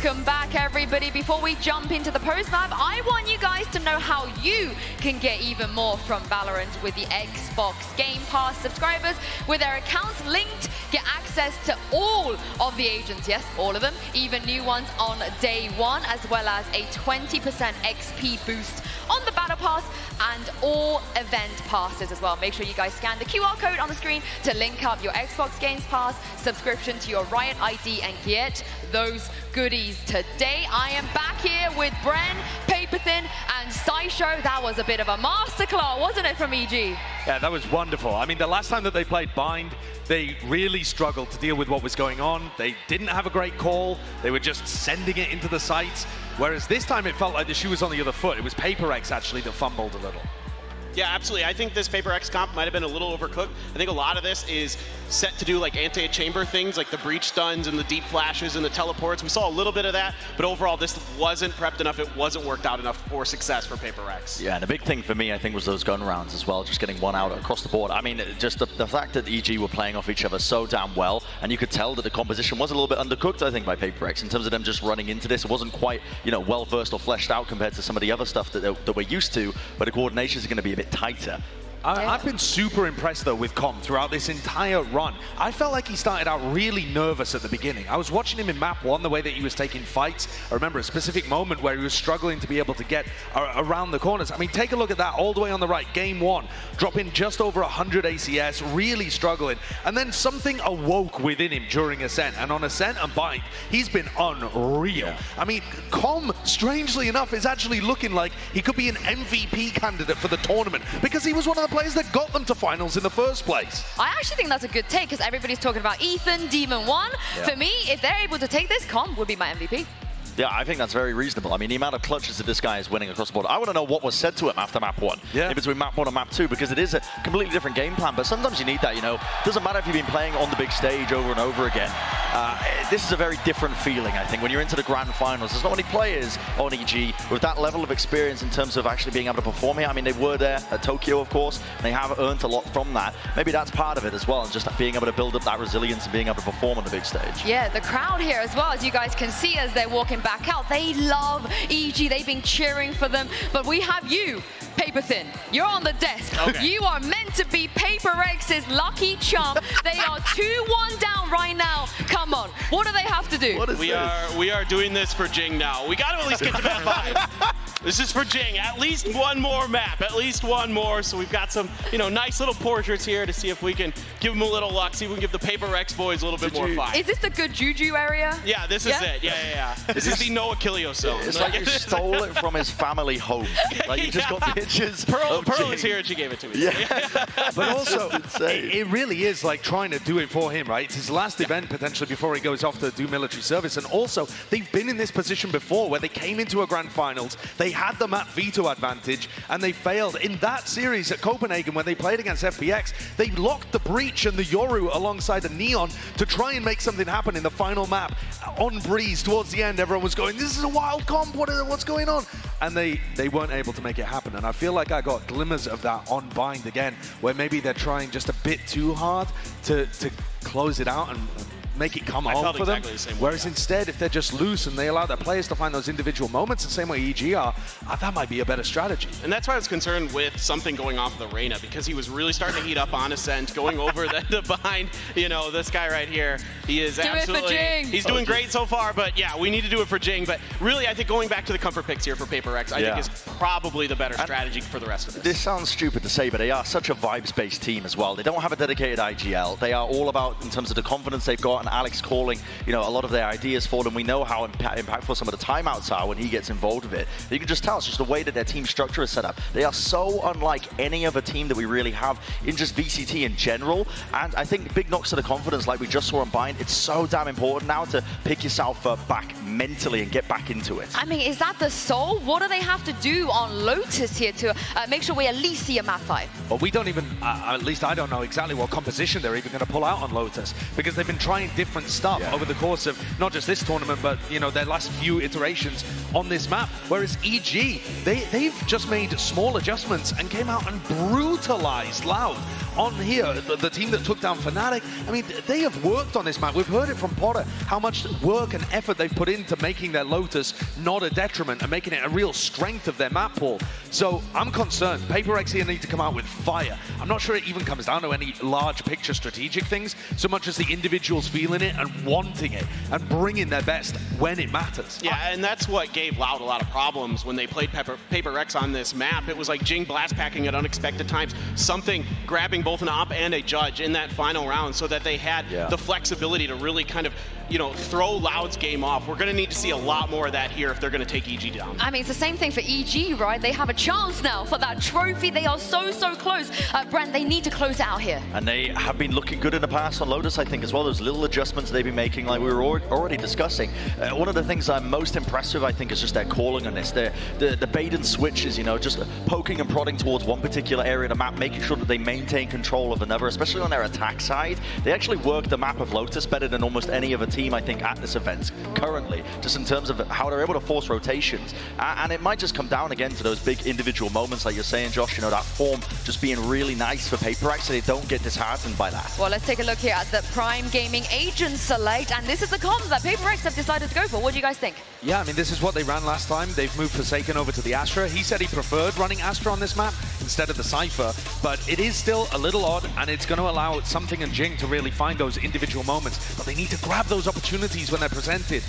Welcome back, everybody. Before we jump into the post-map, I want you guys to know how you can get even more from Valorant with the Xbox Game Pass subscribers. With their accounts linked, get access to all of the agents, yes, all of them, even new ones on day one, as well as a 20% XP boost on the Battle Pass and all event passes as well. Make sure you guys scan the QR code on the screen to link up your Xbox Games Pass subscription to your Riot ID and get those goodies today. I am back here with Bren, Paperthin, and Saisho. That was a bit of a masterclass, wasn't it, from EG? Yeah, that was wonderful. I mean, the last time that they played Bind, they really struggled to deal with what was going on. They didn't have a great call. They were just sending it into the sights. Whereas this time it felt like the shoe was on the other foot. It was PaperX actually that fumbled a little. Yeah, absolutely. I think this PaperX comp might have been a little overcooked. I think a lot of this is set to do like anti-chamber things, like the breach stuns and the deep flashes and the teleports. We saw a little bit of that, but overall this wasn't prepped enough. It wasn't worked out enough for success for PaperX. Yeah, and the big thing for me, I think, was those gun rounds as well, just getting one out across the board. I mean, just the fact that EG were playing off each other so damn well, and you could tell that the composition was a little bit undercooked, I think, by PaperX in terms of them just running into this. It wasn't quite, you know, well-versed or fleshed out compared to some of the other stuff that we're used to, but the coordination is going to be a bit tighter. I've been super impressed, though, with Com throughout this entire run. I felt like he started out really nervous at the beginning. I was watching him in map 1, the way that he was taking fights. I remember a specific moment where he was struggling to be able to get around the corners. I mean, take a look at that all the way on the right. Game 1, dropping just over 100 ACS, really struggling. And then something awoke within him during Ascent. And on Ascent and Bind, he's been unreal. Yeah. I mean, Com, strangely enough, is actually looking like he could be an MVP candidate for the tournament because he was one of the players that got them to finals in the first place. I actually think that's a good take because everybody's talking about Ethan, Demon 1. Yeah. For me, if they're able to take this, Com would be my MVP. Yeah, I think that's very reasonable. I mean, the amount of clutches that this guy is winning across the board. I want to know what was said to him after map 1, in between map 1 and map 2, because it is a completely different game plan. But sometimes you need that, you know. It doesn't matter if you've been playing on the big stage over and over again. This is a very different feeling, I think, when you're into the grand finals. There's not many players on EG with that level of experience in terms of actually being able to perform here. I mean, they were there at Tokyo, of course, and they have earned a lot from that. Maybe that's part of it as well, and just being able to build up that resilience and being able to perform on the big stage. Yeah, the crowd here as well, as you guys can see as they're walking back out, they love EG. They've been cheering for them. But we have you, Paperthin. You're on the desk. Okay. You are meant to be PaperX's lucky charm. They are 2-1 down right now. Come on. What do they have to do? We are doing this for Jing now. We got to at least get to map 5. This is for Jing. At least one more map. At least one more. So we've got some, you know, nice little portraits here to see if we can give them a little luck. See if we can give the PaperX boys a little bit more fight. Is this the good juju area? Yeah, this is it. Yeah. This is the Noah Kilios zone. It's like you stole it from his family home. Like you just got pictures. Pearl is here and she gave it to me. Yeah. But also, it really is like trying to do it for him, right? It's his last event potentially before he goes off to do military service. And also, they've been in this position before where they came into a grand finals. They had the map veto advantage and they failed. In that series at Copenhagen when they played against FPX, they locked the Breach and the Yoru alongside the Neon to try and make something happen in the final map. On Breeze, towards the end, everyone was going, this is a wild comp, what's going on? And they weren't able to make it happen. And I feel like I got glimmers of that on Bind again, where maybe they're trying just a bit too hard to close it out and make it come home for them. Whereas instead, if they're just loose and they allow their players to find those individual moments, the same way EG are, that might be a better strategy. And that's why I was concerned with something going off of the Reyna, because he was really starting to heat up on Ascent, going over the behind, you know, this guy right here. He is absolutely, he's doing great so far, but yeah, we need to do it for Jing. But really, I think going back to the comfort picks here for PaperX, I think is probably the better strategy for the rest of this. This sounds stupid to say, but they are such a vibes-based team as well. They don't have a dedicated IGL. They are all about, in terms of the confidence they've got, and Alex calling, you know, a lot of their ideas for them. We know how impactful some of the timeouts are when he gets involved with it. You can just tell it's just the way that their team structure is set up. They are so unlike any other team that we really have in just VCT in general. And I think big knocks to the confidence like we just saw on Bind. It's so damn important now to pick yourself back mentally and get back into it. I mean, is that the soul? What do they have to do on Lotus here to make sure we at least see a map 5? Well, we don't even, at least I don't know exactly what composition they're even going to pull out on Lotus, because they've been trying different stuff over the course of not just this tournament, but you know, their last few iterations on this map. Whereas EG, they've just made small adjustments and came out and brutalized Loud on here, the team that took down Fnatic. I mean, they have worked on this map. We've heard it from Potter, how much work and effort they've put into making their Lotus not a detriment and making it a real strength of their map pool. So I'm concerned. Paper Rex here need to come out with fire. I'm not sure it even comes down to any large picture strategic things, so much as the individuals feeling it and wanting it and bringing their best when it matters. Yeah, and that's what gave Loud a lot of problems when they played Paper Rex on this map. It was like Jing blast packing at unexpected times, something grabbing both an op and a judge in that final round so that they had the flexibility to really kind of, you know, throw Loud's game off. We're going to need to see a lot more of that here if they're going to take EG down. I mean, it's the same thing for EG, right? They have a chance now for that trophy. They are so close. Brent, they need to close it out here. And they have been looking good in the past on Lotus, I think, as well. Those little adjustments they've been making, like we were already discussing. One of the things I'm most impressed with, I think, is just their calling on this. The bait and switches, you know, just poking and prodding towards one particular area of the map, making sure that they maintain control of another, especially on their attack side. They actually work the map of Lotus better than almost any other team, I think, at this event currently, just in terms of how they're able to force rotations. And it might just come down again to those big individual moments, like you're saying, Josh, you know, that form just being really nice for Paper Rex, so they don't get disheartened by that. Well, let's take a look here at the Prime Gaming agent select, and this is the comms that Paper Rex have decided to go for. What do you guys think? Yeah, I mean, this is what they ran last time. They've moved Forsaken over to the Astra. He said he preferred running Astra on this map instead of the Cypher, but it is still a little odd, and it's going to allow Something and Jing to really find those individual moments, but they need to grab those opportunities when they're presented.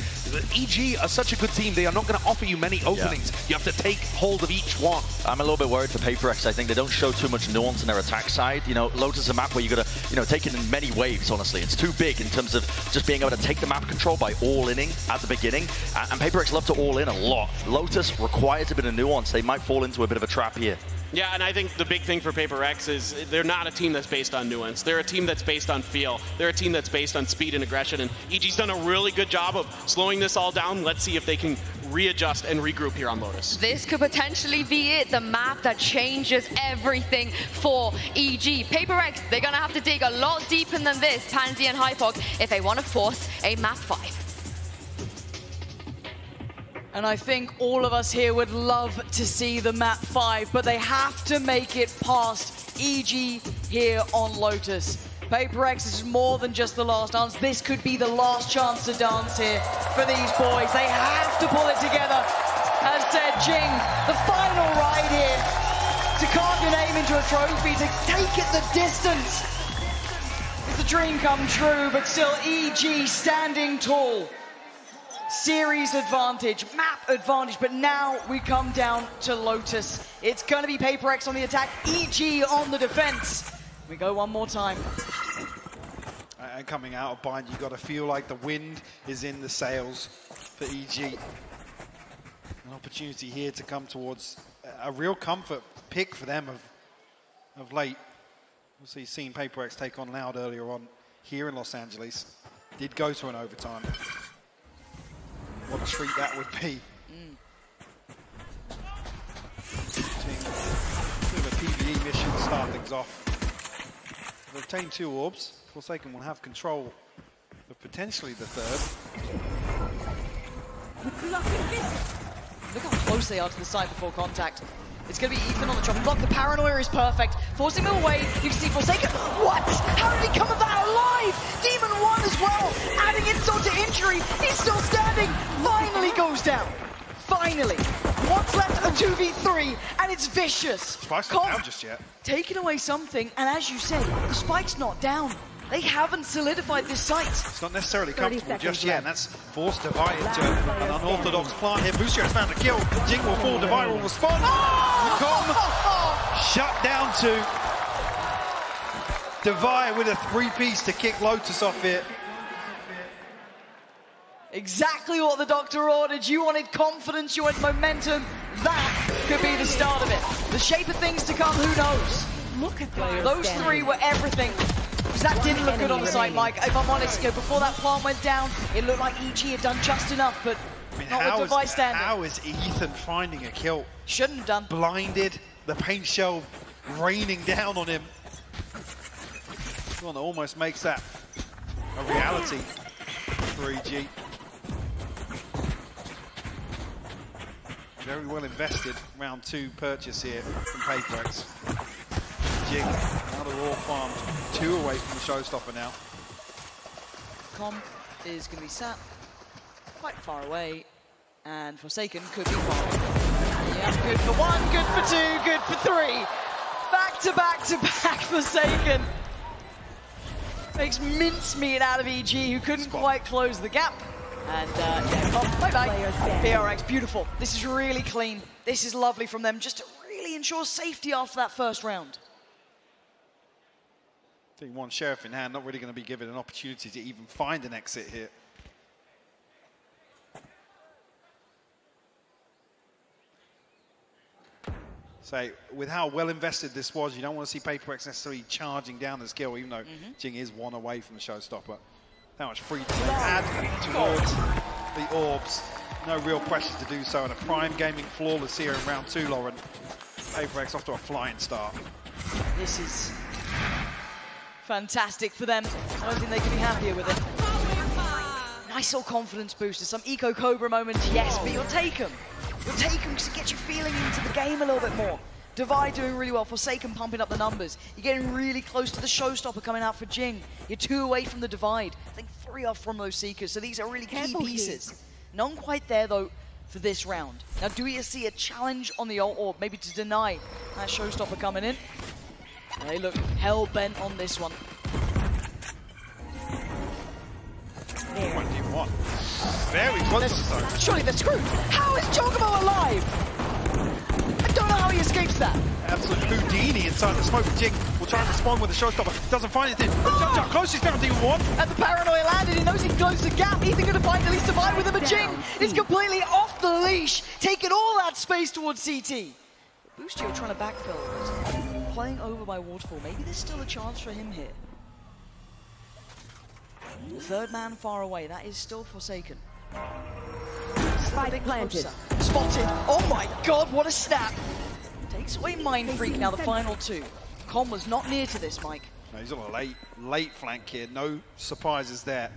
EG are such a good team, they are not going to offer you many openings. You have to take hold of each one. I'm a little bit worried for Paper Rex. I think they don't show too much nuance in their attack side. You know, Lotus is a map where you got to, you know, take it in many waves, honestly. It's too big in terms of just being able to take the map control by all-inning at the beginning, and Paper Rex love to all-in a lot. Lotus requires a bit of nuance. They might fall into a bit of a trap here. Yeah, and I think the big thing for Paper Rex is they're not a team that's based on nuance. They're a team that's based on feel. They're a team that's based on speed and aggression, and EG's done a really good job of slowing this all down. Let's see if they can readjust and regroup here on Lotus. This could potentially be it, the map that changes everything for EG. Paper Rex, they're going to have to dig a lot deeper than this, Pansy and Hypok, if they want to force a map 5. And I think all of us here would love to see the map 5, but they have to make it past EG here on Lotus. Paper Rex is more than just the last dance. This could be the last chance to dance here for these boys. They have to pull it together. As said Jing, the final ride here to carve your name into a trophy, to take it the distance. It's a dream come true, but still EG standing tall. Series advantage, map advantage, but now we come down to Lotus. It's going to be Paper Rex on the attack, EG on the defense. We go one more time. And coming out of bind, you've got to feel like the wind is in the sails for EG. An opportunity here to come towards a real comfort pick for them of late. Also, you've seen Paper Rex take on Loud earlier on here in Los Angeles. Did go to an overtime. What a treat that would be. Bit of a PvE mission to start things off. They've obtained 2 orbs. Forsaken will have control of potentially the 3rd. Look how close they are to the site before contact. It's going to be Ethan on the chopping block. The paranoia is perfect. Forcing him away. You can see Forsaken. What? How did he come of that alive? Demon 1 as well. Adding insult to injury. He's still standing. Finally goes down. Finally. What's left? A 2v3. And it's vicious. Spike's not down just yet. Taking away something. And as you said, the Spike's not down. They haven't solidified this site. It's not necessarily comfortable just yet, and that's forced Divide into an unorthodox plant here. Busio has found a kill. Jing will fall, Divide will respond. Shut down to Divide with a 3-piece to kick Lotus off here. Exactly what the doctor ordered. You wanted confidence, you wanted momentum. That could be the start of it. The shape of things to come, who knows? Look at that. Those 3 were everything. That didn't look good on the site, Mike. If I'm honest, before that plant went down, it looked like EG had done just enough, but not with Divide standing. How is Ethan finding a kill? Shouldn't have done. Blinded, the paint shell raining down on him. One that almost makes that a reality for EG. Very well invested round 2 purchase here from PaperX. Jing, now they're all farmed 2 away from the showstopper now. Com is going to be sat quite far away, and Forsaken could be farmed. Yeah, good for 1, good for 2, good for 3. Back to back to back Forsaken. Makes mincemeat out of EG, who couldn't quite close the gap. And yeah, Com, bye-bye. VRX, beautiful. This is really clean. This is lovely from them, just to really ensure safety after that first round. I think 1 Sheriff in hand, not really going to be given an opportunity to even find an exit here. So with how well invested this was, you don't want to see PaperX necessarily charging down the skill, even though Jing is 1 away from the showstopper. How much freedom to add towards the orbs. No real pressure to do so, and a prime gaming flawless here in round 2, Lauren. PaperX off to a flying start. This is fantastic for them. I don't think they can be happier with it. Nice little confidence booster, some Eco Cobra moments, yes, but you'll take them. You'll take them because it gets you feeling into the game a little bit more. Divide doing really well, Forsaken pumping up the numbers. You're getting really close to the showstopper coming out for Jing. You're 2 away from the divide. I think 3 off from those Seekers, so these are really key pieces. None quite there though for this round. Now do you see a challenge on the ult orb, maybe to deny that showstopper coming in? They look hell-bent on this one. 21. Very close to the zone. Surely they're screwed. How is Chocobo alive? I don't know how he escapes that. Absolute Houdini inside the smoke. Jing will try and respond with the showstopper. Doesn't find anything. But closest down to D1. And the paranoia landed. He knows he can close the gap. Ethan going to find at least divide with him. But Jing is completely off the leash, taking all that space towards CT. Boostio trying to backfill. Playing over by Waterfall. Maybe there's still a chance for him here. The 3rd man far away. That is still Forsaken. Spike planted. Spotted. Oh my god, what a snap. Takes away Mind Freak now, the final 2. Com was not near to this, Mike. No, he's on a late flank here. No surprises there.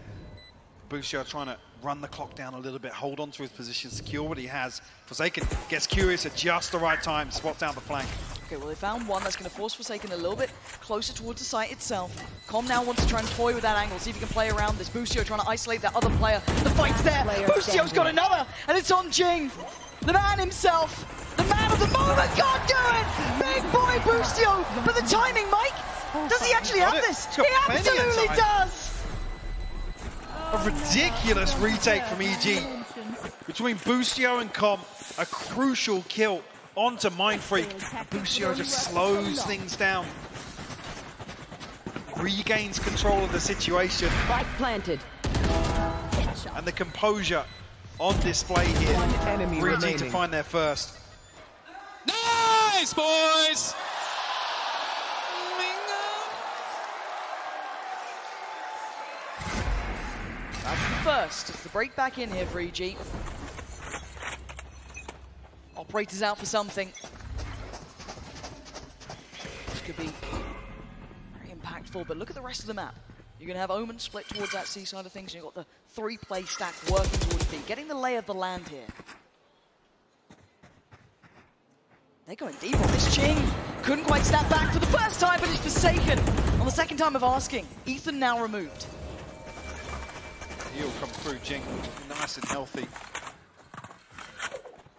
Boostio trying to run the clock down a little bit, hold on to his position, secure what he has. Forsaken gets curious at just the right time, spot down the flank. Okay, well they found 1 that's going to force Forsaken a little bit closer towards the site itself. Com now wants to try and toy with that angle, see if he can play around this. Boostio trying to isolate that other player. The fight's there. Boostio's got another, and it's on Jing. The man himself, the man of the moment, can't do it! Big boy Boostio, but the timing, Mike, does he actually have this? He absolutely does! A ridiculous retake from EG. Between Boostio and Com, a crucial kill onto Mind Freak. Boostio just slows things down. Regains control of the situation. Spike planted. And the composure on display here. 3G to find their first. Nice, boys! That's the first. It's the break back in here for EG. Operators out for something. This could be very impactful, but look at the rest of the map. You're going to have Omen split towards that C side of things, and you've got the 3-play stack working towards B. Getting the lay of the land here. They're going deep on this. Jing couldn't quite snap back for the first time, but it's Forsaken on the 2nd time of asking. Ethan now removed. He'll come through, Jing, nice and healthy.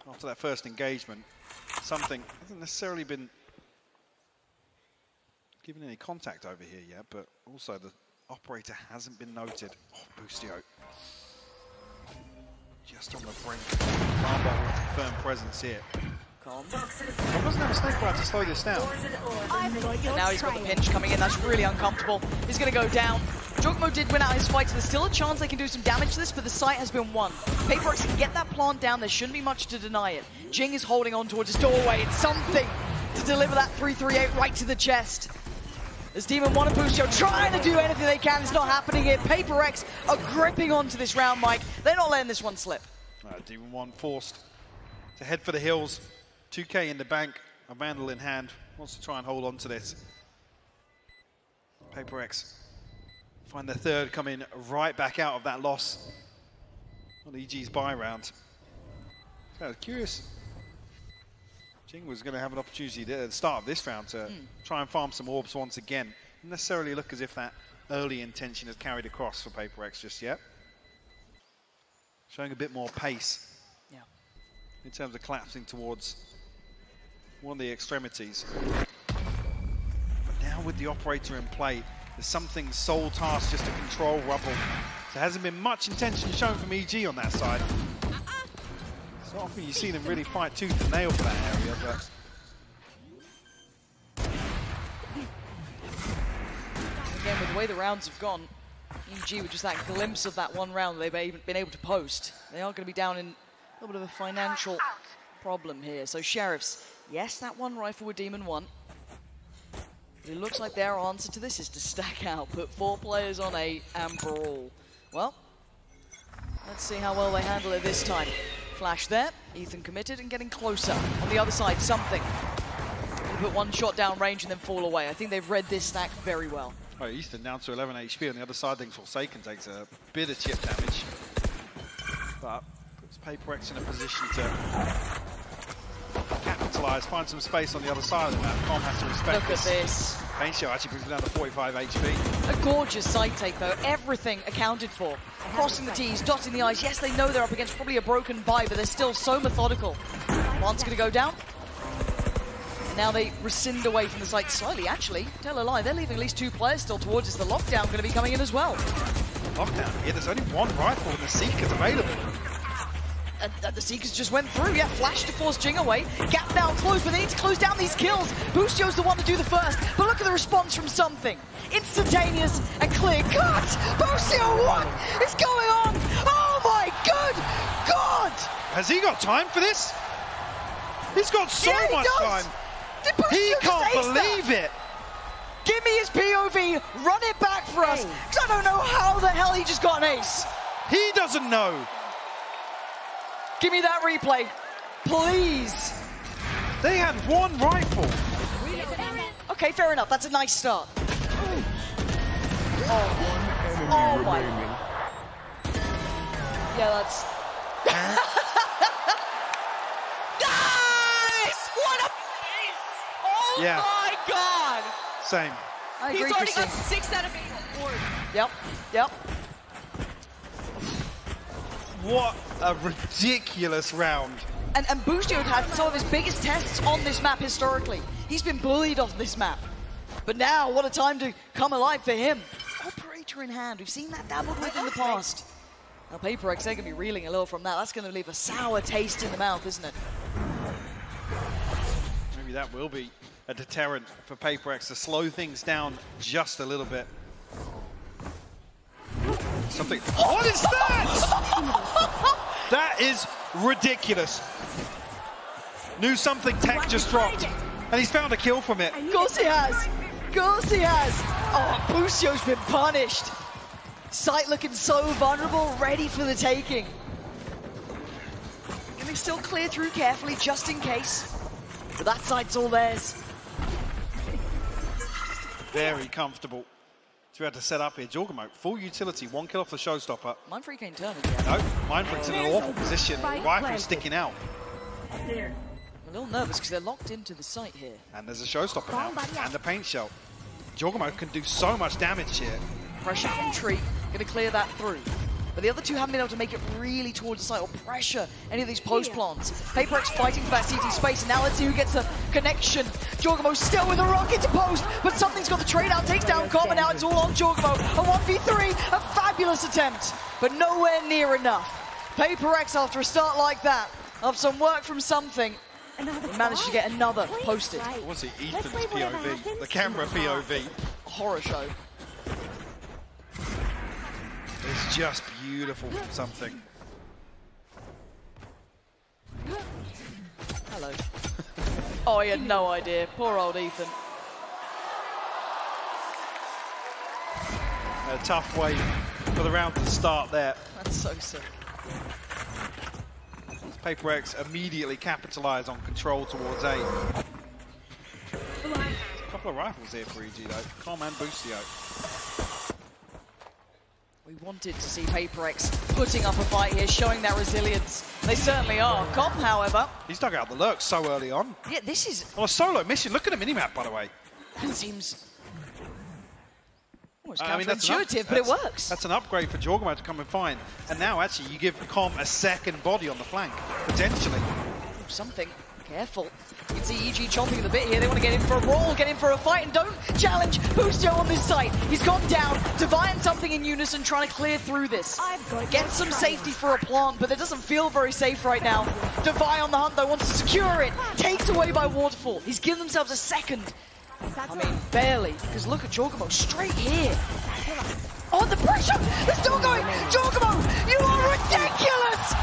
After that first engagement, something hasn't necessarily been given any contact over here yet, but also the operator hasn't been noted. Oh, Boostio. Just on the brink. Marble with firm presence here. Com doesn't have a snake cloud to slow this down. And now he's got the pinch coming in. That's really uncomfortable. He's going to go down. Jokmo did win out his fight, so there's still a chance they can do some damage to this, but the site has been won. PaperX can get that plant down. There shouldn't be much to deny it. Jing is holding on towards his doorway. It's something to deliver that 338 right to the chest. As Demon 1 and Boostio trying to do anything they can. It's not happening here. PaperX are gripping onto this round, Mike. They're not letting this one slip. Demon 1 forced to head for the hills. 2K in the bank, a Vandal in hand. Wants to try and hold on to this. PaperX Find the third coming right back out of that loss on EG's buy round. So I was curious. Jing was going to have an opportunity there at the start of this round to try and farm some orbs once again. Didn't necessarily look as if that early intention has carried across for PaperX just yet. Showing a bit more pace in terms of collapsing towards one of the extremities. But now with the operator in play, there's something sole task just to control rubble. There hasn't been much intention shown from EG on that side. It's not often you see them really fight tooth and nail for that area, but again, with the way the rounds have gone, EG with just that glimpse of that one round they've been able to post, they are going to be down in a little bit of a financial problem here. So Sheriffs, yes, that one rifle with Demon 1. But it looks like their answer to this is to stack out, put 4 players on 8 and brawl. Well, let's see how well they handle it this time. Flash there, Ethan committed and getting closer. On the other side, something. Put one shot down range and then fall away. I think they've read this stack very well. Oh, Ethan down to 11 HP. On the other side, I think Forsaken takes a bit of chip damage. But puts PaperX in a position to capitalize, find some space on the other side of the map. Com has to respect Look at this. Paint Show actually brings it down to 45 HP. A gorgeous side take though, everything accounted for. Crossing the T's, dotting the I's. Yes, they know they're up against probably a broken buy, but they're still so methodical. One's gonna go down. Now they rescind away from the site slightly, actually. Tell a lie, they're leaving at least 2 players still towards us. The lockdown going to be coming in as well. Lockdown? Yeah, there's only 1 rifle and the Seeker's available. The Seekers just went through, yeah, flash to force Jing away. Gap now closed, but they need to close down these kills. Boostio's the one to do the first, but look at the response from something. Instantaneous and clear cut! Boostio, what is going on? Oh my good God! Has he got time for this? He's got so much time. He can't believe it. Give me his POV, run it back for us, because I don't know how the hell he just got an ace. He doesn't know. Give me that replay, please. They had 1 rifle. Okay, fair enough, that's a nice start. Oh my. Yeah, that's... Yeah. My God! Same. I agree. He's already got 6 out of 8 on board. Yep. What a ridiculous round. And Boostio had some of his biggest tests on this map historically. He's been bullied off this map. But now, what a time to come alive for him. Operator in hand. We've seen that dabbled with in the past. Now, PaperX, they're going to be reeling a little from that. That's going to leave a sour taste in the mouth, isn't it? Maybe that will be a deterrent for PaperX to slow things down just a little bit. Something. What is that? That is ridiculous. Knew something tech just dropped, and he's found a kill from it. Of course he has. Of course he has. Oh, Boostio's been punished. Sight looking so vulnerable, ready for the taking. Can they still clear through carefully, just in case? But that side's all theirs. Very comfortable. So we had to set up here. Jorgamote, full utility, 1 kill off the showstopper. Mindfreak ain't turning yet. No, Mindfreak's in an awful position. Rifle sticking out. I'm a little nervous because they're locked into the site here. And there's a showstopper now, and the paint shell. Jorgamote can do so much damage here. Pressure from Tree, going to clear that through. But the other two haven't been able to make it really towards the site or pressure any of these post plants. PaperX fighting for that CT space, and now let's see who gets a connection. Jorgamo still with a rocket to post, but something's got the trade out, takes down Com, and now it's all on Jorgamo. A 1v3, a fabulous attempt, but nowhere near enough. PaperX, after a start like that, after some work from something, managed to get another posted. What was it? Ethan's POV, the camera POV. Horror show. It's just beautiful from something. Hello. Oh, he had no idea. Poor old Ethan. A tough way for the round to start there. That's so sick. PaperX immediately capitalise on control towards A. A couple of rifles here for EG though. Com and Boostio. We wanted to see PaperX putting up a fight here, showing their resilience. They certainly are. Com, however... He's dug out the lurk so early on. Yeah, this is... On a solo mission. Look at the minimap, by the way. It seems... Almost counterintuitive, but it works. That's an upgrade for Jorgamo to come and find. And now, actually, you give Com a second body on the flank, potentially. Something. Careful. You can see EG chomping the bit here. They want to get in for a brawl, get in for a fight, and don't challenge Boostio on this site. He's gone down. Divine and something in unison trying to clear through this. Get some safety for a plant, but it doesn't feel very safe right now. Divine on the hunt, though, wants to secure it. Takes away by Waterfall. He's given themselves a second. I mean, barely, because look at Jorgamo straight here. Oh, the pressure! They're still going! Jorgamo, you are ridiculous!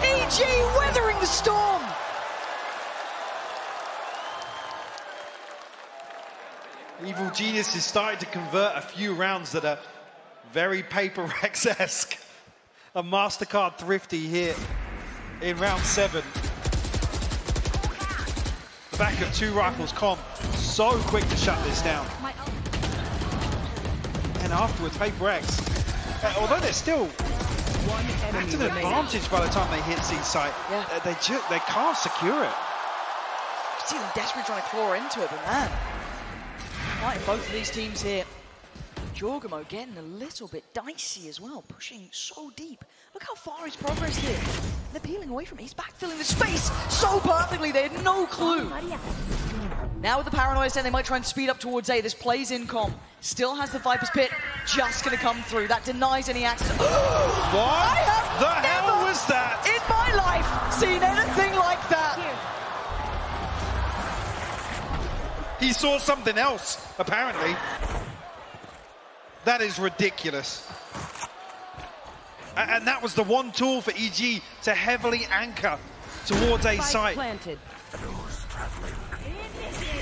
EG weathering the storm! Evil Genius is starting to convert a few rounds that are very PaperX-esque. A MasterCard thrifty here in round 7. Back of 2 rifles, Com so quick to shut this down. And afterwards, PaperX, although they're still at an advantage by the time they hit C site, they can't secure it. You can see them desperately trying to claw into it, but man, fighting both of these teams here. Jorgamo getting a little bit dicey as well, pushing so deep. Look how far he's progressed here. They're peeling away from him. He's backfilling the space so perfectly. They had no clue. Now with the paranoia set, they might try and speed up towards A. This plays in Com. Still has the Viper's Pit. Just going to come through. That denies any access. What the hell was that? In my life, seen anything like that. He saw something else, apparently. That is ridiculous. And that was the one tool for EG to heavily anchor towards A site.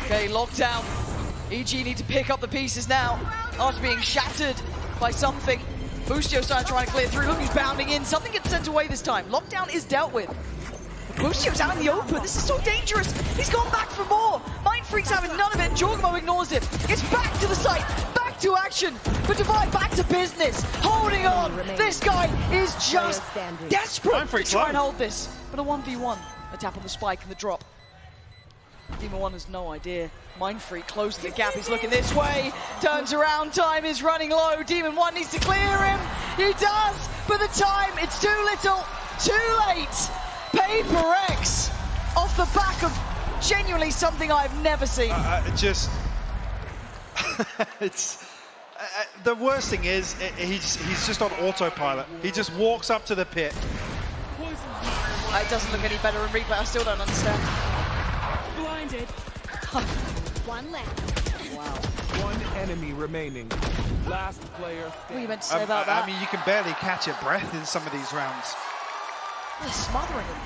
Okay, lockdown. EG need to pick up the pieces now after being shattered by something. Boostio started trying to clear through. Look, he's bounding in. Something gets sent away this time. Lockdown is dealt with. Boostio's out in the open. This is so dangerous. He's gone back for more. Mind Freak's having none of it. Jorgamo ignores it. Gets back to the site. Back to action. But Divine back to business. Holding on. This guy is just desperate to try and hold this. But a 1v1. A tap on the spike and the drop. Demon 1 has no idea. Mind Freak closing the gap. He's looking this way. Turns around. Time is running low. Demon 1 needs to clear him. He does. But the time, it's too little. Too late. PaperX off the back of genuinely something I've never seen. It's the worst thing is he's just on autopilot. He just walks up to the pit. It doesn't look any better in replay. I still don't understand. Blinded. One left. Wow. One enemy remaining. Last player. What are you meant to say about that? I mean, you can barely catch your breath in some of these rounds. They're smothering him.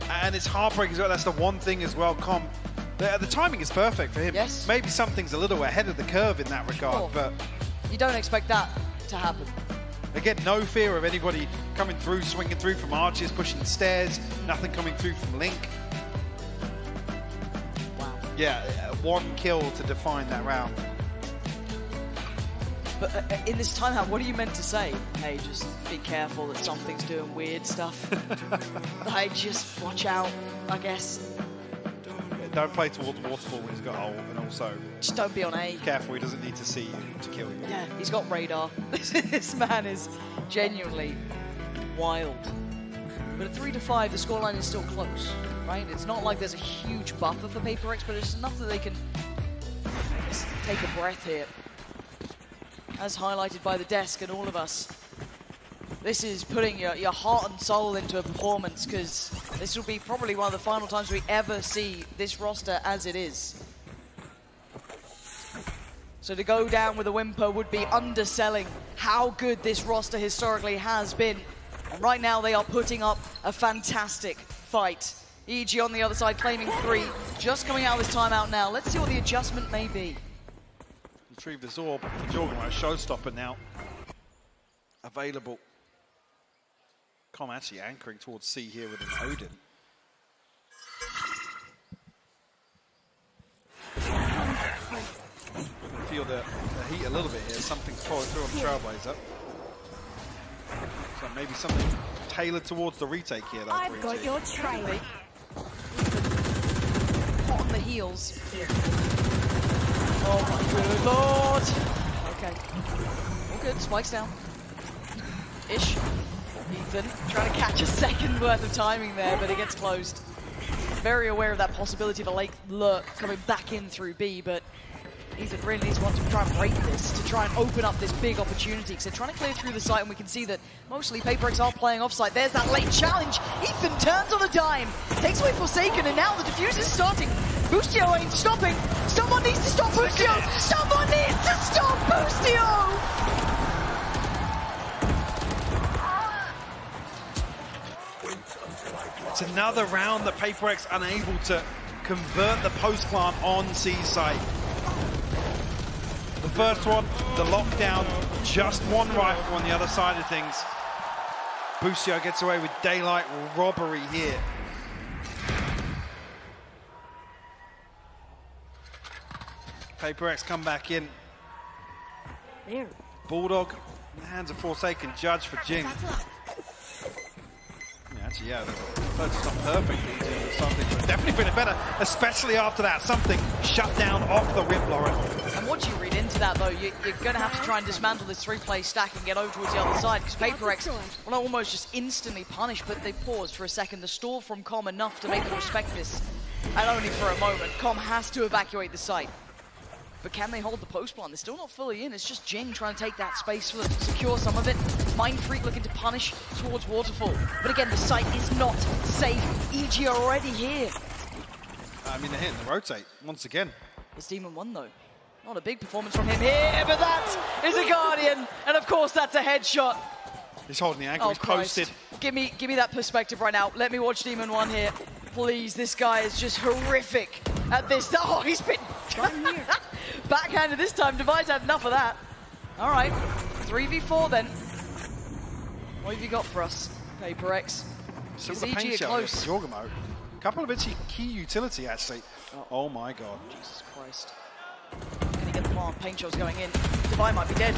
And it's heartbreaking as well. That's the one thing as well, Com. The timing is perfect for him. Yes. Maybe something's a little ahead of the curve in that regard, but... You don't expect that to happen. Again, no fear of anybody coming through, swinging through from arches, pushing stairs, nothing coming through from Link. Wow. Yeah, 1 kill to define that round. But in this timeout, what are you meant to say? Hey, just be careful that something's doing weird stuff. Like, just watch out, I guess. Don't play towards Waterfall when he's got ult, and also... Just don't be on A. Careful, he doesn't need to see you to kill you. Yeah, he's got radar. This man is genuinely wild. But at 3-5, the scoreline is still close, right? It's not like there's a huge buffer for PaperX, but it's enough that they can just take a breath here. As highlighted by the desk and all of us. This is putting your heart and soul into a performance, because this will be probably one of the final times we ever see this roster as it is. So to go down with a whimper would be underselling how good this roster historically has been. And right now they are putting up a fantastic fight. EG on the other side claiming 3, just coming out of this timeout now. Let's see what the adjustment may be. Retrieve this orb for Jorgamo, showstopper now. Available. Com actually anchoring towards C here with an Odin. I feel the the heat a little bit here. Something's pouring through on the Trailblazer. So maybe something tailored towards the retake here, though. I've got your trail. Hot on the heels. Oh my good lord. Okay. All good. Spikes down. Ish. Ethan trying to catch a second worth of timing there, but it gets closed. Very aware of that possibility of a late lurk coming back in through B, but Ethan really needs one to try and break this, to try and open up this big opportunity, because they're trying to clear through the site, and we can see that mostly PaperX are playing offside. There's that late challenge. Ethan turns on a dime, takes away Forsaken, and now the defuse is starting. Boostio ain't stopping. Someone needs to stop Boostio. Someone needs to stop Boostio. It's another round that PaperX unable to convert the post plant on C site. The first one, the lockdown, just one rifle on the other side of things. Boostio gets away with daylight robbery here. PaperX come back in. There. Bulldog in the hands of Forsaken, judge for Jing. Actually, yeah, that's not perfect. Something could definitely been better, especially after that. Something shut down off the rip, Lauren. And what you read into that, though, you're going to have to try and dismantle this three-play stack and get over towards the other side, because PaperX, well, almost just instantly punished, but they paused for a second. The stall from Com enough to make them respect this, and only for a moment. Com has to evacuate the site. But can they hold the post plant? They're still not fully in. It's just Jing trying to take that space for them, secure some of it. Mind Freak looking to punish towards Waterfall. But again, the site is not safe. EG are already here. I mean, they're hitting the rotate once again. It's Demon 1, though. Not a big performance from him here, but that is a Guardian. And of course, that's a headshot. He's holding the angle. He's posted. Give me that perspective right now. Let me watch Demon 1 here. Please, this guy is just horrific at this. Oh, he's been backhanded this time. Device had enough of that. All right, 3v4 then. What have you got for us, PaperX? Is EG close? Jorgamo. A couple of bits of key utility, actually. Oh my god. Jesus Christ. Can he get the bomb? Paint shot's going in. Divine might be dead.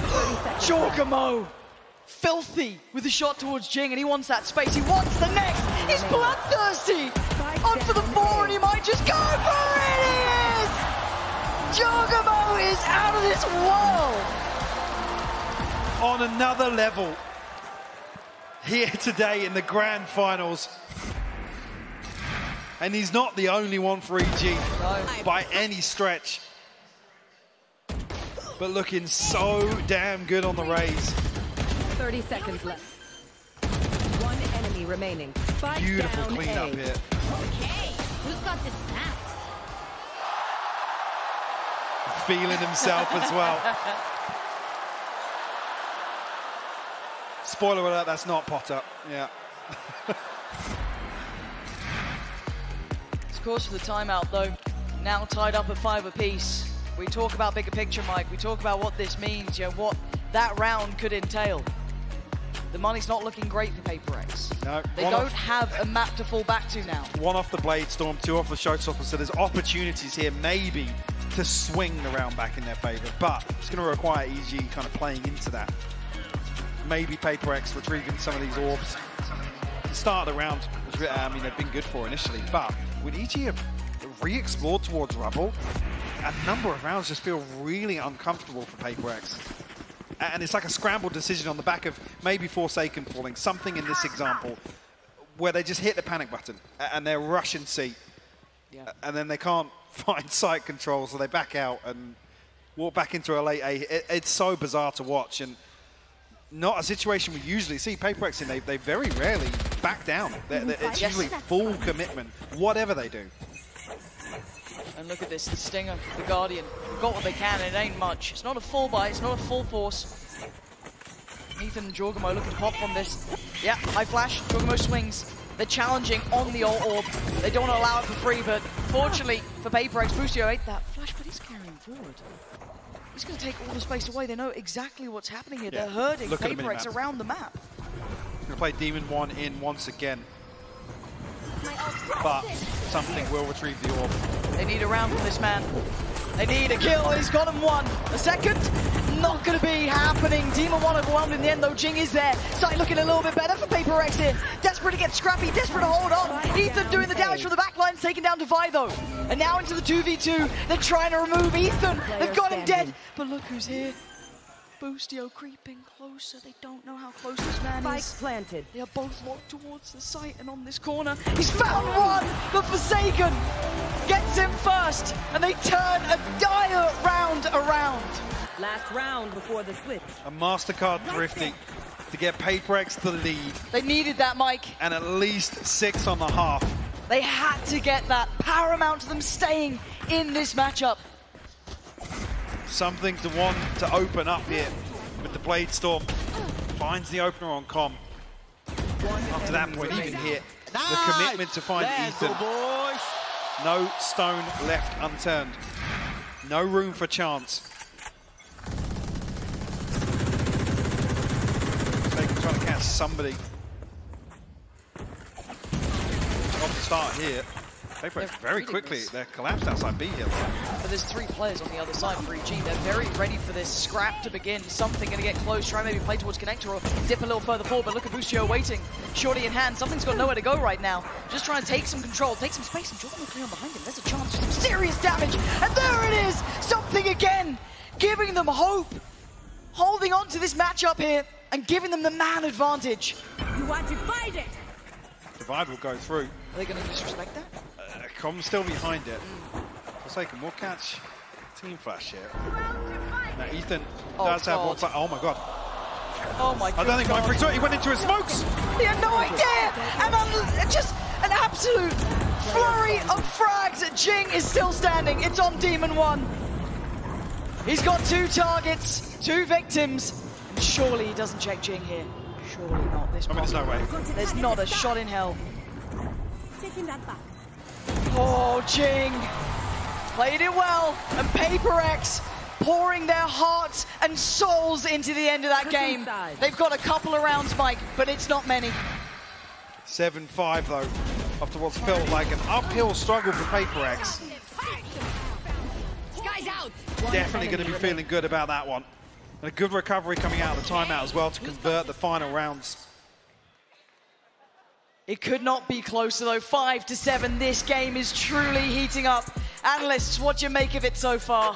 Jorgamo! Filthy with a shot towards Jing, and he wants that space. He wants the next. He's bloodthirsty. On for the 4, and he might just go for it. He is. Jorgamo is out of this world. On another level, here today in the grand finals, and he's not the only one for EG by any stretch. But looking so damn good on the raise. 30 seconds left. One enemy remaining. Spike beautiful down cleanup here. Okay, who's got this snap? Feeling himself as well. Spoiler alert, that's not Potter. Yeah. Of course, for the timeout, though, now tied up at 5 apiece. We talk about bigger picture, Mike. We talk about what this means, you know, what that round could entail. The money's not looking great for PaperX. No, they don't have a map to fall back to now. 1 off the Blade Storm, 2 off the Showstopper, so there's opportunities here maybe to swing the round back in their favor, but it's going to require EG kind of playing into that. Maybe PaperX retrieving some of these orbs. The start of the round, I mean, they've been good for initially, but would EG have re-explored towards Rubble? A number of rounds just feel really uncomfortable for PaperX. And it's like a scrambled decision on the back of maybe Forsaken falling, something in this example, where they just hit the panic button and they're rushing C. Yeah. And then they can't find site control, so they back out and walk back into a late A. It's so bizarre to watch, and not a situation we usually see PaperX in. They very rarely back down. It's usually full commitment, whatever they do. And look at this, the Stinger, the Guardian. Got what they can, and it ain't much. It's not a full buy, it's not a full force. Ethan and Jorgamo looking to pop from this. Yeah, high flash, Jorgamo swings. They're challenging on the orb. They don't want to allow it for free, but fortunately for PaperX, Boostio ate that flash, but he's carrying forward. He's going to take all the space away. They know exactly what's happening here. Yeah. They're herding PaperX around the map. Going to play Demon 1 in once again. But something will retrieve the orb. They need a round from this man. They need a kill. He's got him one. A second, not going to be happening. Demon 1 overwhelmed in the end, though. Jing is there. Sight looking a little bit better for Paper Rex here. Desperate to get scrappy, desperate to hold on. Ethan doing the damage from the back line, taking down Divide, though. And now into the 2v2. They're trying to remove Ethan. They've got him dead. But look who's here. Boostio creeping closer. They don't know how close this man is. Planted. They are both locked towards the site, and on this corner, he's found one, but Forsaken gets him first, and they turn a dire round around. Last round before the switch. A MasterCard thrifty to get Paper X the lead. They needed that, Mike. And at least 6 on the half. They had to get that, paramount to them staying in this matchup. Something to want to open up here with the Blade Storm. Finds the opener on Com. After that point, even here, the commitment to find Ethan. No stone left unturned. No room for chance. They can try to catch somebody. Off the start here. Paper X very quickly, they're collapsed outside B here. But there's 3 players on the other side for EG. They're very ready for this scrap to begin. Something going to get close, try maybe play towards Connector or dip a little further forward, but look at Boostio waiting. Shorty in hand, something's got nowhere to go right now. Just trying to take some control, take some space, and Jordan McLeon behind him. There's a chance for some serious damage, and there it is! Something again, giving them hope. Holding on to this matchup here, and giving them the man advantage. You are divided! Divide will go through. Are they going to disrespect that? Com's still behind it. Forsaken will catch Team Flash here. Now Ethan does have one. Oh my god. Oh my god. I don't think my free throw. He went into his smokes. He had no idea. And just an absolute flurry of frags. Jing is still standing. It's on Demon 1. He's got 2 targets, 2 victims. And surely he doesn't check Jing here. Surely not. There's no way. There's not a shot in hell. Taking that back. Oh, Jing played it well, and Paper X pouring their hearts and souls into the end of that game. They've got a couple of rounds, Mike, but it's not many. 7-5 though, after what's felt like an uphill struggle for Paper X. Sky's out. Definitely going to be feeling good about that one. And a good recovery coming out of the timeout as well to convert the final rounds. It could not be closer though, 5-7. This game is truly heating up. Analysts, what do you make of it so far?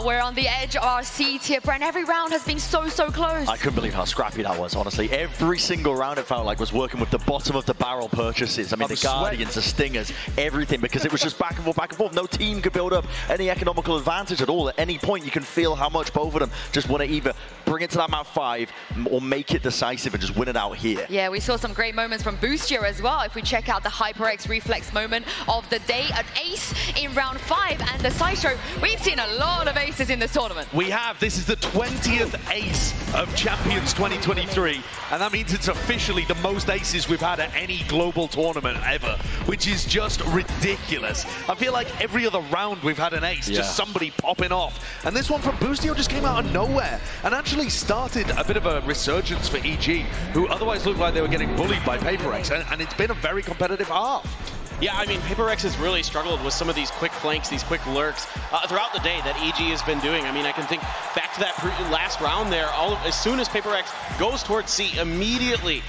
We're on the edge of our seat here, Brent. Every round has been so close. I couldn't believe how scrappy that was, honestly. Every single round it felt like was working with the bottom of the barrel purchases. I mean, the Guardians, the Stingers, everything, because it was just back and forth. No team could build up any economical advantage at all. At any point, you can feel how much both of them just want to either bring it to that map 5 or make it decisive and just win it out here. Yeah, we saw some great moments from Boostio as well. If we check out the HyperX reflex moment of the day, an ace in round 5, and the Sideshow, we've seen a lot of aces in this tournament. We have. This is the 20th ace of Champions 2023, and that means it's officially the most aces we've had at any global tournament ever, which is just ridiculous. I feel like every other round we've had an ace, just somebody popping off. And this one from Boostio just came out of nowhere and actually started a bit of a resurgence for EG, who otherwise looked like they were getting bullied by Paper X, and it's been a very competitive half. Yeah, I mean, Paper X has really struggled with some of these quick flanks, these quick lurks throughout the day that EG has been doing. I mean, I can think back to that last round there. As soon as Paper X goes towards C, immediately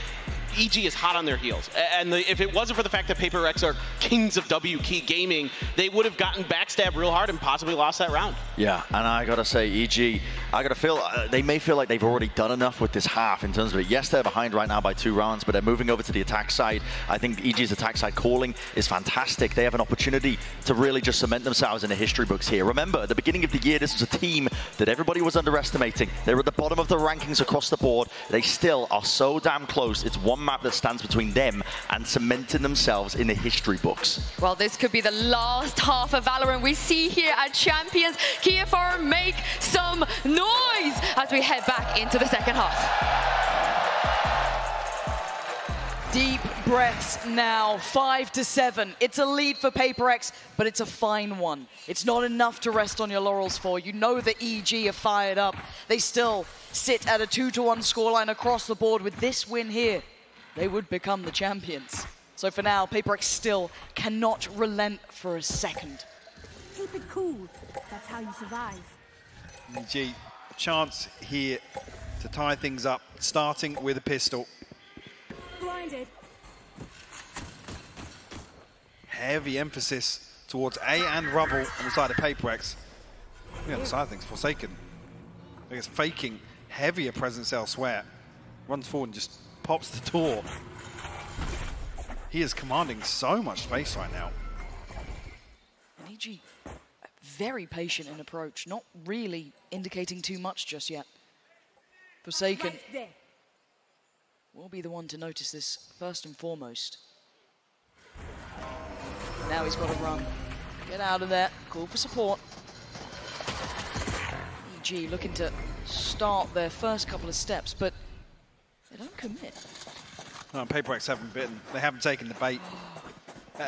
EG is hot on their heels. And if it wasn't for the fact that Paper X are kings of W key gaming, they would have gotten backstabbed real hard and possibly lost that round. Yeah, and I gotta say, EG, I gotta feel, they may feel like they've already done enough with this half in terms of it. Yes, they're behind right now by 2 rounds, but they're moving over to the attack side. I think EG's attack side calling is fantastic. They have an opportunity to really just cement themselves in the history books here. Remember, at the beginning of the year, this was a team that everybody was underestimating. They were at the bottom of the rankings across the board. They still are so damn close. It's one map that stands between them and cementing themselves in the history books. Well, this could be the last half of Valorant we see here at Champions. Kiafor, make some noise as we head back into the second half. Deep breaths now, 5-7. It's a lead for Paper X, but it's a fine one. It's not enough to rest on your laurels for. You know the EG are fired up. They still sit at a 2-1 scoreline across the board. With this win here, they would become the champions. So for now, PaperX still cannot relent for a second. Keep it cool. That's how you survive. EG, a chance here to tie things up, starting with a pistol. Blinded. Heavy emphasis towards A and Rubble on the side of PaperX. On the side of things, Forsaken, I guess, faking heavier presence elsewhere. Runs forward and just pops the door. He is commanding so much space right now. And EG, very patient in approach, not really indicating too much just yet. Forsaken will be the one to notice this first and foremost. Now he's got to run. Get out of there. Call for support. EG looking to start their first couple of steps, but they don't commit. No, PaperX haven't bitten. They haven't taken the bait.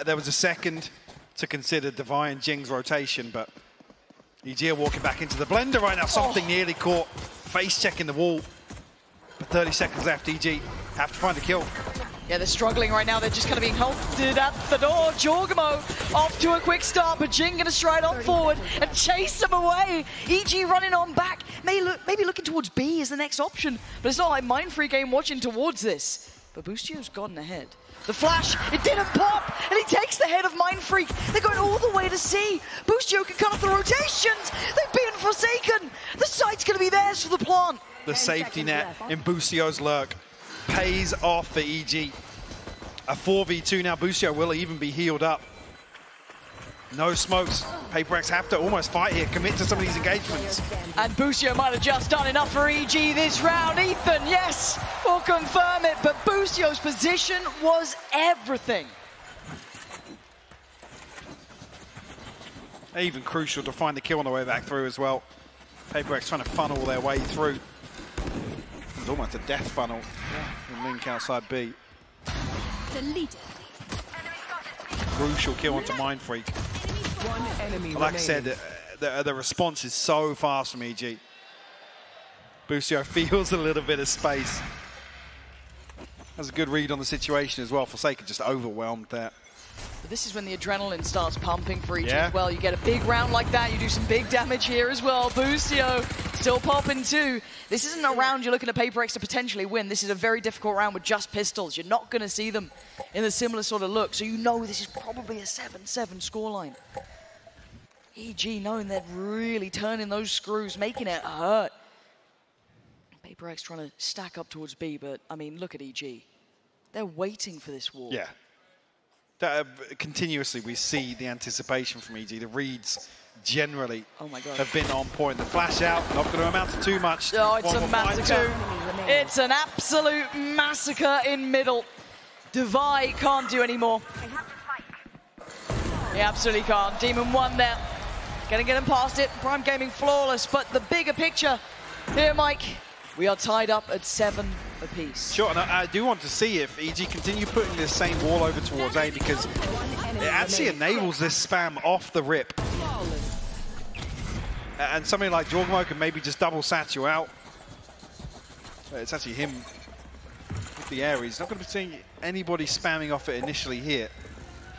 There was a second to consider Divine and Jing's rotation, but EG are walking back into the blender right now. Something nearly caught. Face checking the wall. But 30 seconds left. EG have to find a kill. Yeah, they're struggling right now. They're just kind of being halted at the door. Jorgamo off to a quick start, but Jing going to stride on forward and chase them away. EG running on back. Maybe looking towards B is the next option, but it's not like Mindfreak aim watching towards this. But Boostio's gotten ahead. The flash, it didn't pop, and he takes the head of Mindfreak. They're going all the way to C. Boostio can cut off the rotations. They've been Forsaken. The site's going to be theirs for the plant. The safety net in Boostio's lurk pays off for EG. A 4v2 now. Boostio will even be healed up. No smokes. PaperX have to almost fight here, commit to some of these engagements. And Boostio might have just done enough for EG this round. Ethan, yes, will confirm it, but Boostio's position was everything. Even crucial to find the kill on the way back through as well. PaperX trying to funnel their way through. It's almost a death funnel. And Link outside B. Deleted. Crucial kill onto Mindfreak. Like I said, the response is so fast from EG. Boostio feels a little bit of space. That's a good read on the situation as well. Forsaken just overwhelmed there. But this is when the adrenaline starts pumping for EG as well. You get a big round like that, you do some big damage here as well. Boostio still popping too. This isn't a round you're looking at PaperX to potentially win. This is a very difficult round with just pistols. You're not going to see them in a similar sort of look, so you know this is probably a 7-7 scoreline. EG knowing they're really turning those screws, making it hurt. PaperX trying to stack up towards B, but I mean, look at EG. They're waiting for this wall. Yeah. Continuously we see the anticipation from EG. The reads generally have been on point. The flash out, not going to amount to too much. Oh, it's a massacre. It's an absolute massacre in middle. Devi can't do anymore. He absolutely can't. Demon won there. Gonna get him past it. Prime Gaming flawless, but the bigger picture here, Mike. We are tied up at 7 apiece. Sure, and I do want to see if EG continue putting this same wall over towards A, because it actually enables this spam off the rip. And something like Jorgamo can maybe just double sat you out. It's actually him with the air. He's not going to be seeing anybody spamming off it initially here.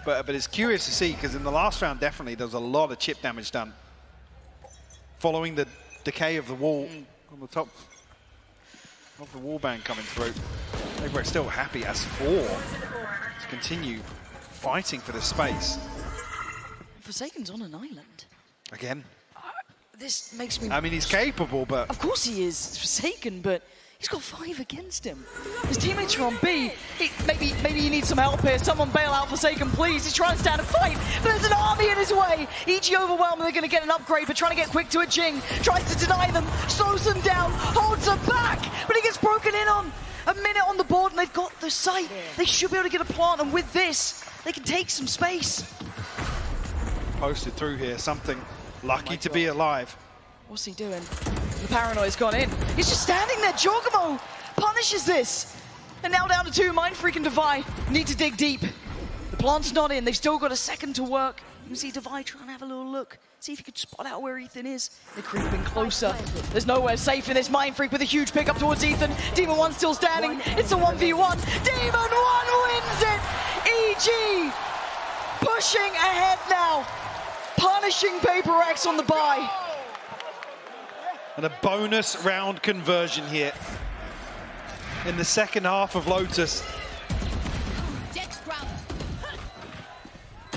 But it's curious to see, because in the last round, definitely, there was a lot of chip damage done. Following the decay of the wall on the top of the wallbang coming through. We're still happy as 4 to continue fighting for the space. Forsaken's on an island. Again? This makes me... I mean, he's capable, but... Of course he is, Forsaken, but he's got 5 against him. His teammates are on B. Maybe he needs some help here. Someone bail out Forsaken, please. He's trying to stand and fight, but there's an army in his way. EG overwhelmed, they're going to get an upgrade, but trying to get quick to it. Jing tries to deny them, slows them down, holds them back, but he gets broken in on. A minute on the board, and they've got the site. They should be able to get a plant, and with this, they can take some space. Posted through here, something lucky to be alive. What's he doing? The paranoia's gone in. He's just standing there. Jorgamo punishes this. And now down to 2, Mindfreak and Devi need to dig deep. The plant's not in. They've still got a second to work. You can see Devi trying to have a little look. See if you could spot out where Ethan is. They're creeping closer. There's nowhere safe in this. Mindfreak with a huge pickup towards Ethan. Demon 1 still standing. It's a 1v1. Demon 1 wins it. EG pushing ahead now, punishing Paper Rex on the bye. And a bonus round conversion here in the second half of Lotus.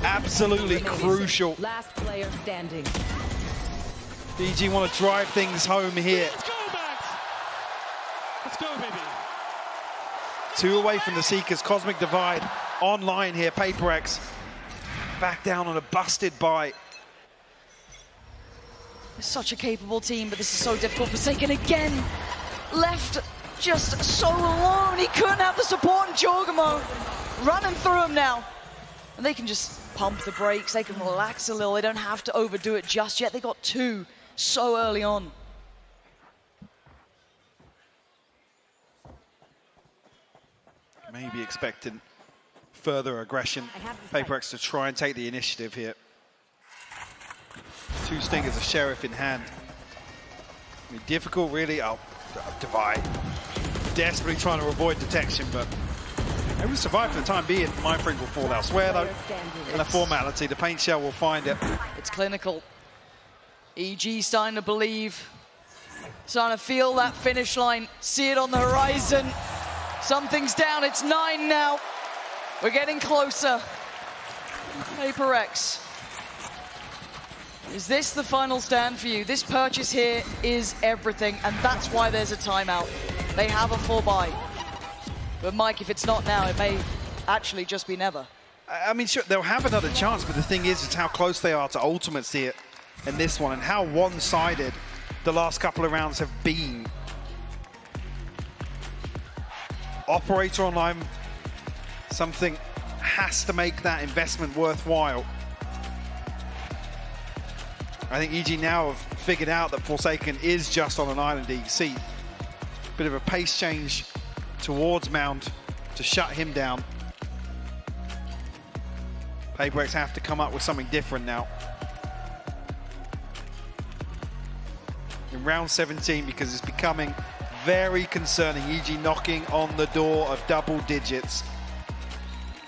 Absolutely crucial. Last player standing. EG want to drive things home here. Let's go, Max. Let's go, baby. 2 away from the Seekers. Cosmic Divide online here. Paper Rex back down on a busted bye. It's such a capable team, but this is so difficult. Forsaken again, left just so alone. He couldn't have the support, and Jorgamo running through him now. And they can just pump the brakes, they can relax a little. They don't have to overdo it just yet. They got 2 so early on. Maybe expecting further aggression. Paper Rex to try and take the initiative here. 2 Stingers, a Sheriff in hand. I mean, difficult really. Oh, Divide. Desperately trying to avoid detection, but they will survive for the time being. Mindfreak will fall elsewhere though. And a formality, the paint shell will find it. It's clinical. EG starting to believe, starting to feel that finish line, see it on the horizon. Something's down, it's 9 now. We're getting closer. Paper Rex. Is this the final stand for you? This purchase here is everything, and that's why there's a timeout. They have a full buy. But Mike, if it's not now, it may actually just be never. I mean, sure, they'll have another chance, but the thing is, it's how close they are to ultimates here in this one, and how one-sided the last couple of rounds have been. Operator online, something has to make that investment worthwhile. I think EG now have figured out that Forsaken is just on an island. You see a bit of a pace change towards Mound to shut him down. Paper Rex have to come up with something different now. In round 17, because it's becoming very concerning. EG knocking on the door of double digits.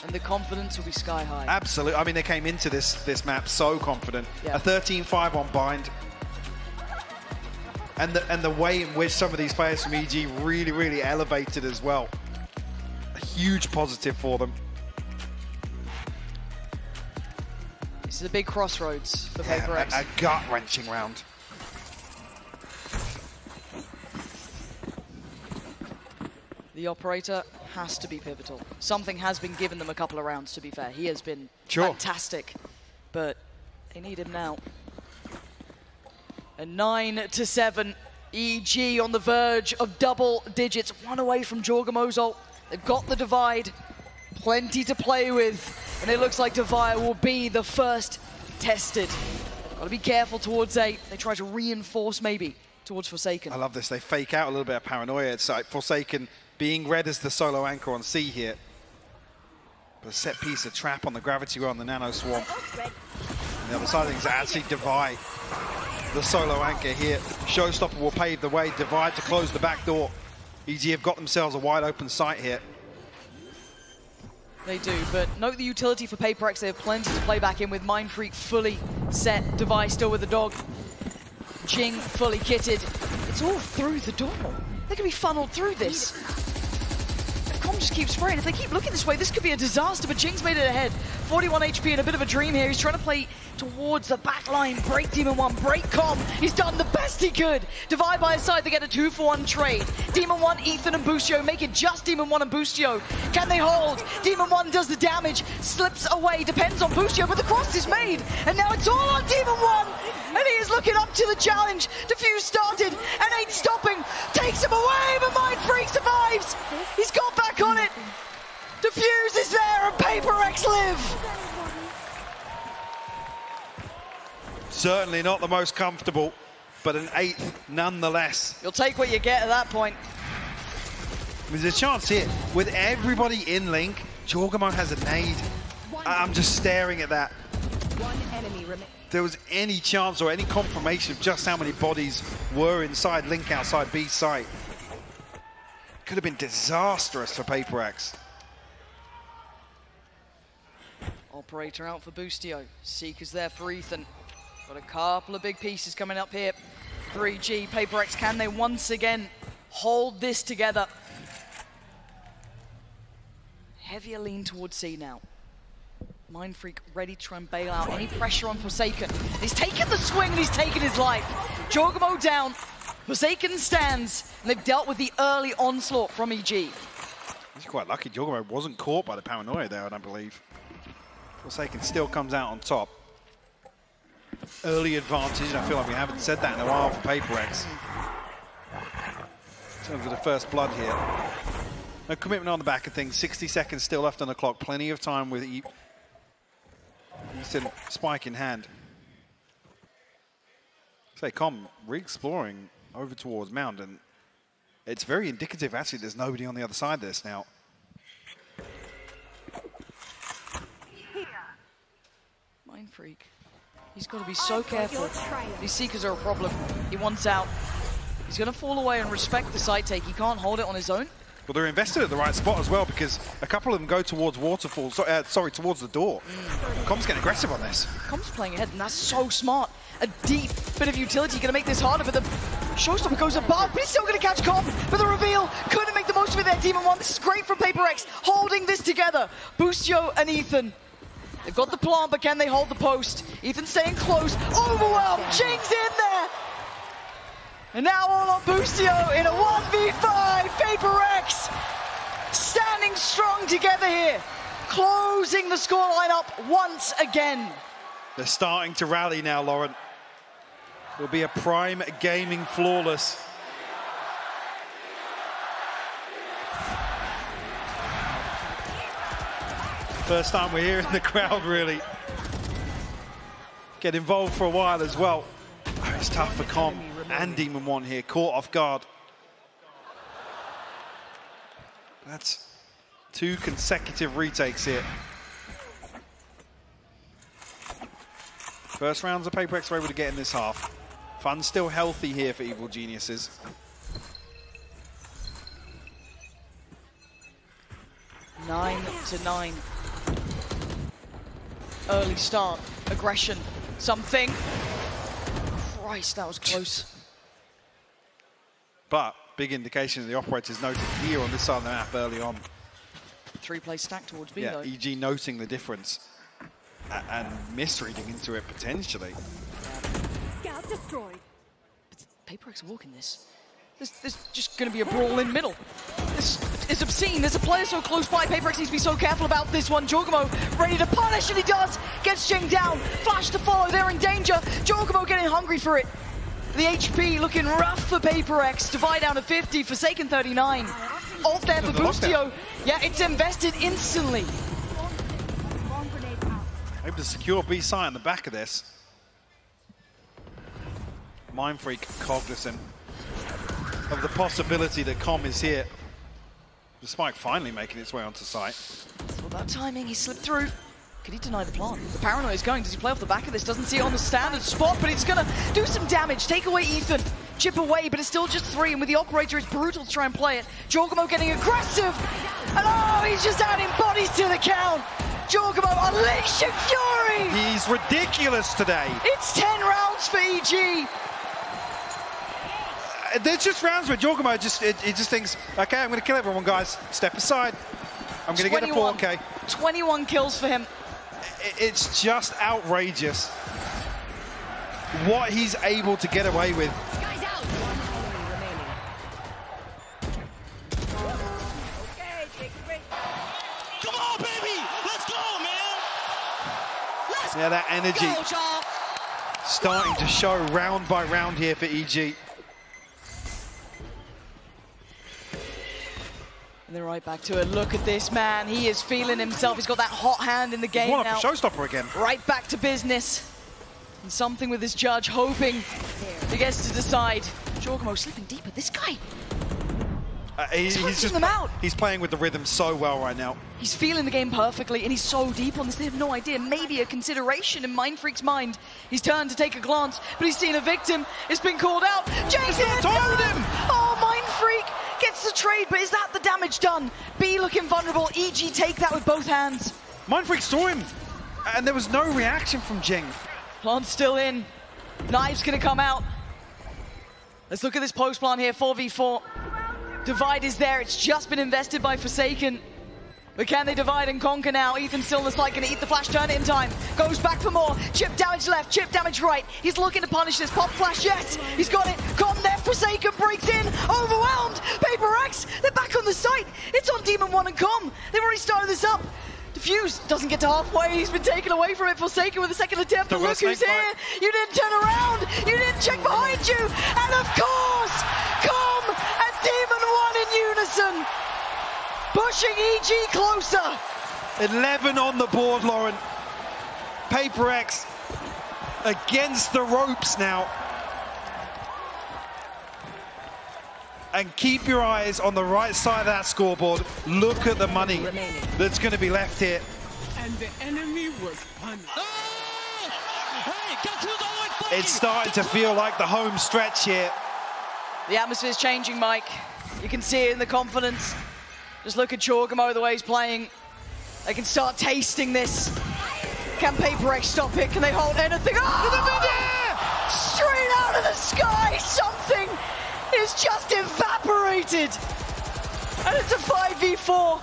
And the confidence will be sky high. Absolutely. I mean, they came into this map so confident. Yeah. A 13-5 on bind. And the way in which some of these players from EG really elevated as well. A huge positive for them. This is a big crossroads for Paper Rex. A gut-wrenching round. The operator has to be pivotal. Something has been given them a couple of rounds, to be fair. He has been fantastic, but they need him now. A 9-7, EG on the verge of double digits. 1 away from Jorgamo's ult. They've got the divide, plenty to play with, and it looks like Divide will be the first tested. Got to be careful towards A. They try to reinforce maybe towards Forsaken. I love this. They fake out a little bit of paranoia. It's like Forsaken being read as the solo anchor on C here. But a set piece, a trap on the gravity well on the Nano Swarm. And the other side of things, actually Divide, the solo anchor here. Showstopper will pave the way. Divide to close the back door. EG have got themselves a wide open sight here. They do, but note the utility for Paper Rex. They have plenty to play back in with. Mind Freak fully set. Divide still with the dog. Jing fully kitted. It's all through the door. They can be funneled through this. The comp just keeps spraying. If they keep looking this way, this could be a disaster, but Jing's made it ahead. 41 HP and a bit of a dream here. He's trying to play towards the back line, break Demon One, break Com. He's done the best he could. Divide by his side, they get a 2-for-1 trade. Demon One, Ethan and Boostio make it just Demon One and Boostio. Can they hold? Demon One does the damage, slips away, depends on Boostio, but the cross is made. And now it's all on Demon One. And he is looking up to the challenge. Diffuse started and ain't stopping. Takes him away, but Mind Freak survives. He's got back on it. Diffuse is there and Paper Rex live. Certainly not the most comfortable, but an 8th nonetheless. You'll take what you get at that point. There's a chance here. With everybody in link, Jorgamo has a nade. I'm just staring at that. One enemy remains. There was any chance or any confirmation of just how many bodies were inside Link outside B site. Could have been disastrous for Paper Rex. Operator out for Boostio. Seeker's there for Ethan. Got a couple of big pieces coming up here. 3G, PaperX, can they once again hold this together? Heavier lean towards C now. Mindfreak ready to try and bail out any pressure on Forsaken. He's taken the swing and he's taken his life. Jorgamo down, Forsaken stands, and they've dealt with the early onslaught from EG. He's quite lucky. Jorgamo wasn't caught by the paranoia there, I don't believe. Forsaken still comes out on top. Early advantage, and I feel like we haven't said that in a while for PaperX. In terms of the first blood here. No commitment on the back of things. 60 seconds still left on the clock. Plenty of time with Ethan spike in hand. Say, Com re-exploring over towards Mountain. It's very indicative, actually, there's nobody on the other side of this now. Mindfreak. He's got to be so careful. These Seekers are a problem. He wants out. He's going to fall away and respect the side take. He can't hold it on his own. Well, they're invested at the right spot as well, because a couple of them go towards Waterfall, sorry, towards the door. Com's getting aggressive on this. Com's playing ahead, and that's so smart. A deep bit of utility going to make this harder for them. Showstopper goes above, but he's still going to catch Com. But the reveal couldn't make the most of it there, Demon One. This is great from PaperX, holding this together. Boostio and Ethan. They've got the plant, but can they hold the post? Ethan staying close, overwhelmed, Jing's in there! And now all on Boostio in a 1v5, PaperX standing strong together here, closing the scoreline up once again. They're starting to rally now, Lauren. Will be a prime gaming flawless. First time we're here in the crowd, really. Get involved for a while as well. Oh, it's tough for Com and Demon One here, caught off guard. That's 2 consecutive retakes here. First rounds of PaperX are able to get in this half. Fun's still healthy here for Evil Geniuses. Nine to 9. Early start, aggression, something. Christ, that was close. But big indication of the operators noted here on this side of the map early on. 3-play stack towards B, yeah, though. EG noting the difference and misreading into it potentially. Scout destroyed. But PaperX are walking this. There's just going to be a brawl in middle. This is obscene. There's a player so close by. PaperX needs to be so careful about this one. Jorgamo ready to punish, and he does. Gets Jing down. Flash to follow. They're in danger. Jorgamo getting hungry for it. The HP looking rough for PaperX. Divide down to 50. Forsaken 39. Off there for Boostio. Yeah, it's invested instantly. Able to secure B site on the back of this. Mindfreak cognizant of the possibility that Com is here. The spike finally making its way onto site. Well, that timing, he slipped through. Could he deny the plant? The paranoia is going. Does he play off the back of this? Doesn't see it on the standard spot, but it's going to do some damage. Take away Ethan. Chip away, but it's still just 3. And with the operator, it's brutal to try and play it. Jorgamo getting aggressive. And oh, he's just adding bodies to the count. Jorgamo unleashing fury. He's ridiculous today. It's 10 rounds for EG. There's just rounds where Jorgamo just thinks, okay, I'm going to kill everyone, guys. Step aside. I'm going to get a 4K. 21 kills for him. It's just outrageous what he's able to get away with. Guys out. Come on, baby! Let's go, man! Let's Yeah, that energy go, starting to show round by round here for EG. And they're right back to it. Look at this man. He is feeling himself. He's got that hot hand in the game One now. up for Showstopper again. Right back to business. And something with his judge, hoping he gets to decide. Jorgamo slipping deeper. This guy. He's playing with the rhythm so well right now. He's feeling the game perfectly, and he's so deep on this. They have no idea. Maybe a consideration in Mindfreak's mind. He's turned to take a glance, but he's seen a victim. It's been called out. Jason told him. Oh, Mindfreak gets the trade, but is that the damage done? B looking vulnerable. EG take that with both hands. Mindfreak saw him. And there was no reaction from Jing. Plant's still in. Knife's gonna come out. Let's look at this post plant here, 4v4. Divide is there, it's just been invested by Forsaken. But can they divide and conquer now? Ethan still in the side, gonna eat the flash, turn it in time. Goes back for more, chip damage left, chip damage right. He's looking to punish this, pop flash, yes! He's got it, Con there, Forsaken breaks in, overwhelmed! Paper X, they're back on the site! It's on Demon 1 and Com, they've already started this up. Diffuse doesn't get to halfway, he's been taken away from it. Forsaken with a second attempt, but look who's here! You didn't turn around, you didn't check behind you, and of course, Com and Demon 1 in unison, pushing EG closer. 11 on the board, Lauren. Paper X against the ropes now. And keep your eyes on the right side of that scoreboard. Look at the money that's going to be left here. And the enemy was punished. Oh! Hey, guess who's always fighting? It's starting to feel like the home stretch here. The atmosphere's changing, Mike. You can see it in the confidence. Just look at Jorgamo, the way he's playing. They can start tasting this. Can Paper X stop it? Can they hold anything? Oh! Straight out of the sky, something is just evaporated. And it's a 5v4.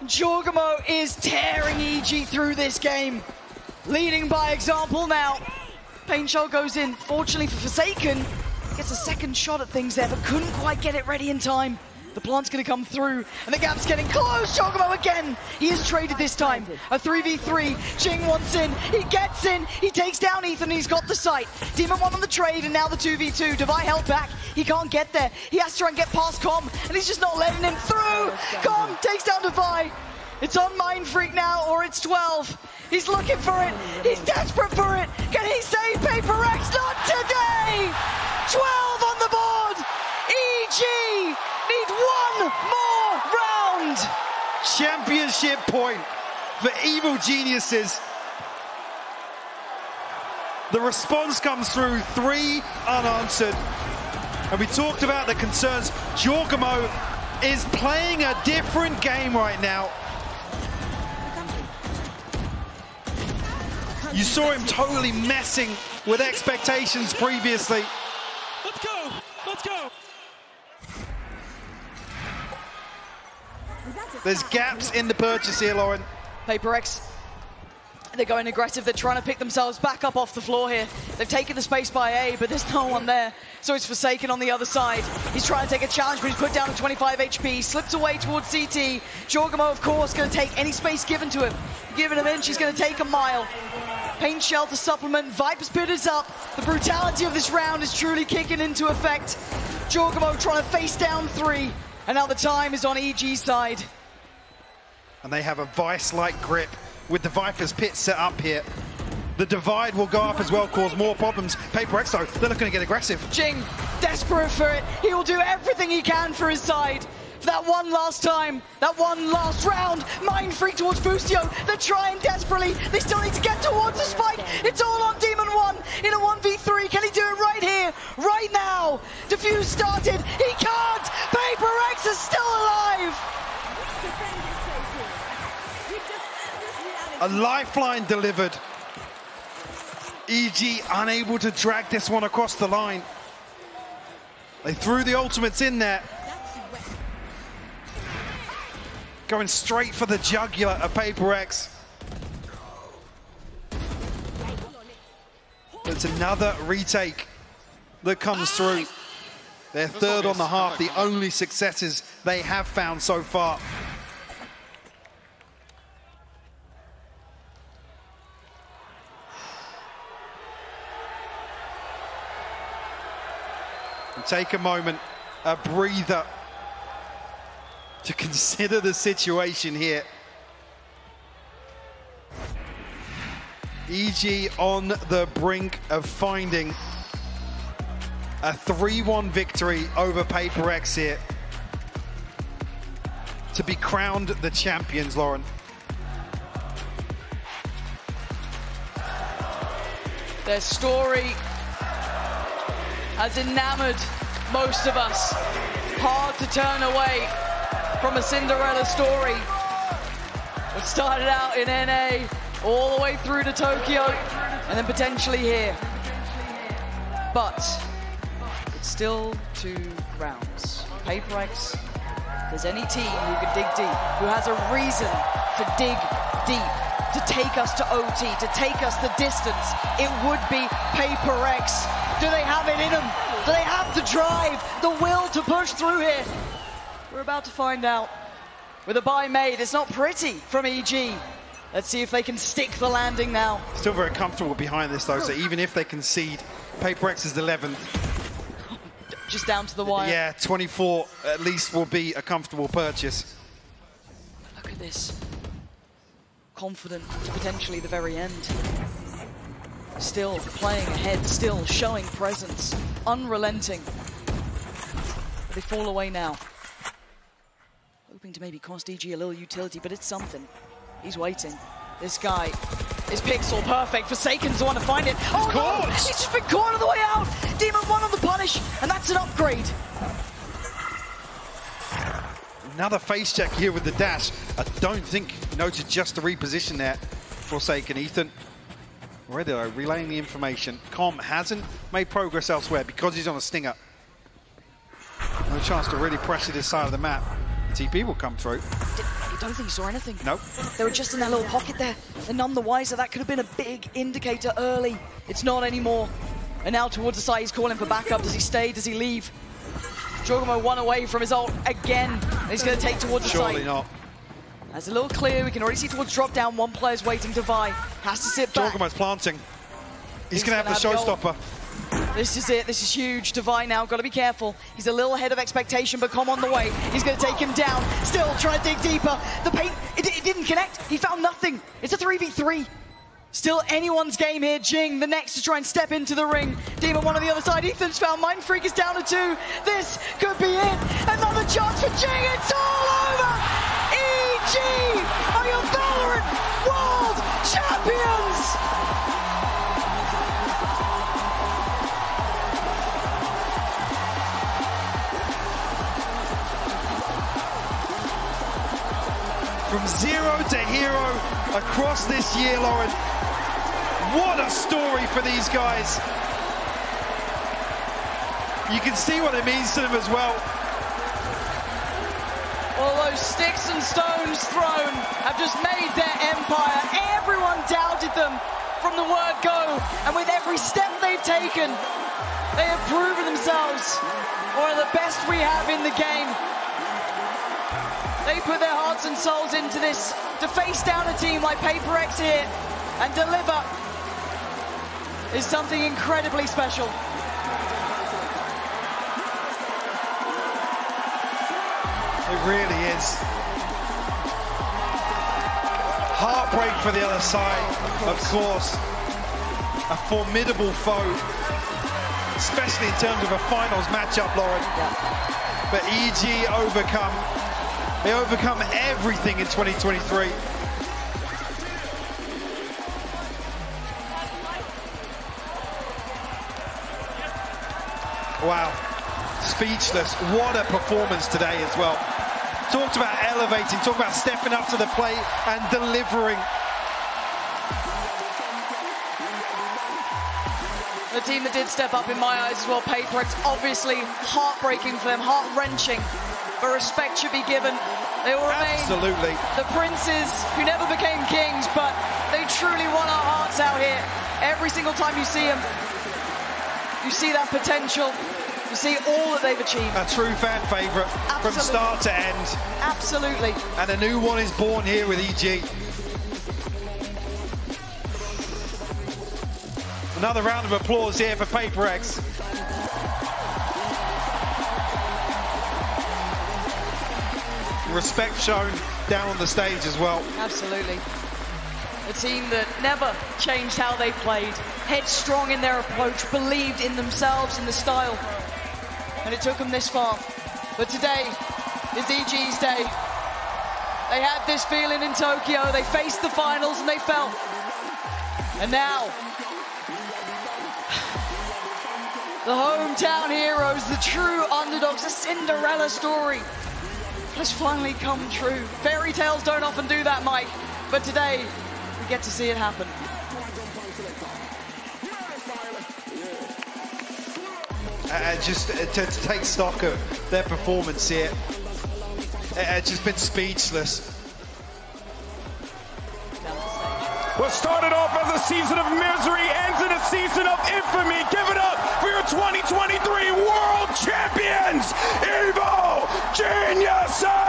Jorgamo is tearing EG through this game. Leading by example now. Pain Shell goes in. Fortunately for Forsaken, gets a second shot at things there, but couldn't quite get it ready in time. The plant's going to come through, and the gap's getting close. Jorgamo again. He is traded this time. A 3v3. Jing wants in. He gets in. He takes down Ethan, and he's got the sight. Demon 1 on the trade, and now the 2v2. Devi held back. He can't get there. He has to try and get past Com, and he's just not letting him through. Com takes down Devi. It's on Mind Freak now, or it's 12. He's looking for it. He's desperate for it. Can he save Paper X? Not today. 12 on the board. EG need one more round. Championship point for Evil Geniuses. The response comes through, 3 unanswered. And we talked about the concerns. Jorgamo is playing a different game right now. You saw him totally messing with expectations previously. Let's go, let's go. There's gaps in the purchase here, Lauren. Paper X, they're going aggressive. They're trying to pick themselves back up off the floor here. They've taken the space by A, but there's no one there. So it's Forsaken on the other side. He's trying to take a challenge, but he's put down to 25 HP. Slips away towards CT. Jorgamo, of course, going to take any space given to him. Given him in, she's going to take a mile. Pain Shell to supplement. Viper's Pit is up. The brutality of this round is truly kicking into effect. Jorgamo trying to face down 3. And now the time is on EG's side. And they have a vice-like grip with the Viper's Pit set up here. The divide will go up as well, cause more problems. Paper X, though, they're looking to get aggressive. Jing, desperate for it. He will do everything he can for his side. For that one last time, that one last round. Mind Freak towards Boostio. They're trying desperately. They still need to get towards the spike. It's all on Demon 1 in a 1v3. Can he do it right here, right now? Diffuse started. He can't. Paper X is still alive. A lifeline delivered. EG unable to drag this one across the line. They threw the ultimates in there. Going straight for the jugular of Paper X. It's another retake that comes through. They're third on the half, the only successes they have found so far. And take a moment, a breather, to consider the situation here. EG on the brink of finding a 3-1 victory over Paper X here to be crowned the champions, Lauren. Their story has enamored most of us. Hard to turn away from a Cinderella story. What started out in NA all the way through to Tokyo, and then potentially here. But it's still 2 rounds. PaperX, if there's any team who can dig deep, who has a reason to dig deep, to take us to OT, to take us the distance, it would be PaperX. Do they have it in them? Do they have the drive, the will to push through here? We're about to find out. With a buy made, it's not pretty from EG. Let's see if they can stick the landing now. Still very comfortable behind this though, so even if they concede, PaperX is 11th. Just down to the wire. Yeah, 24 at least will be a comfortable purchase. Look at this. Confident to potentially the very end. Still playing ahead, still showing presence, unrelenting. They fall away now. Hoping to maybe cost EG a little utility, but it's something. He's waiting. This guy is pixel perfect. Forsaken's the one to find it. Oh, no! He's just been caught on the way out. Demon 1 on the punish, and that's an upgrade. Another face check here with the dash. I don't think noted just the reposition there. Forsaken. Ethan already though, relaying the information. Com hasn't made progress elsewhere because he's on a stinger. No chance to really pressure this side of the map. TP will come through. I don't think he saw anything. Nope. They were just in that little pocket there. And none the wiser. That could have been a big indicator early. It's not anymore. And now towards the side, he's calling for backup. Does he stay? Does he leave? Jorgamo 1 away from his ult again. He's going to take towards the side. Surely not. That's a little clear. We can already see towards drop down. One player's waiting to vie. Has to sit back. Jorgamo's planting. He's going to have the showstopper. This is it. This is huge. Devi now, got to be careful. He's a little ahead of expectation, but come on the way. He's going to take him down. Still trying to dig deeper. The paint, it didn't connect. He found nothing. It's a 3v3. Still anyone's game here. Jing, the next to try and step into the ring. Demon 1 on the other side. Ethan's found. Mind Freak is down to 2. This could be it. Another chance for Jing. It's all over. EG are your VALORANT World Champions. From 0 to hero across this year, Lauren. What a story for these guys. You can see what it means to them as well. All those sticks and stones thrown have just made their empire. Everyone doubted them from the word go. And with every step they've taken, they have proven themselves one of the best we have in the game. They put their hearts and souls into this to face down a team like PaperX here and deliver is something incredibly special. It really is. Heartbreak for the other side, of course. A formidable foe, especially in terms of a finals matchup, Lauren. Yeah. But EG overcome. They overcome everything in 2023. Wow, speechless. What a performance today as well. Talked about elevating, talked about stepping up to the plate and delivering. The team that did step up in my eyes as well, PaperX, obviously heartbreaking for them, heart-wrenching. But respect should be given. They will remain the princes who never became kings, but they truly won our hearts out here. Every single time you see them, you see that potential. You see all that they've achieved. A true fan favourite from start to end. Absolutely. And a new one is born here with EG. Another round of applause here for PaperX. Respect shown down on the stage as well. Absolutely. A team that never changed how they played, headstrong in their approach, believed in themselves and the style. And it took them this far. But today is EG's day. They had this feeling in Tokyo, they faced the finals and they fell. And now, the hometown heroes, the true underdogs, the Cinderella story has finally come true. Fairy tales don't often do that, Mike, but today we get to see it happen. Just to take stock of their performance here, it's just been speechless. What started off as a season of misery ends in a season of infamy. Give it up for your 2023 World Champions, Evil Geniuses!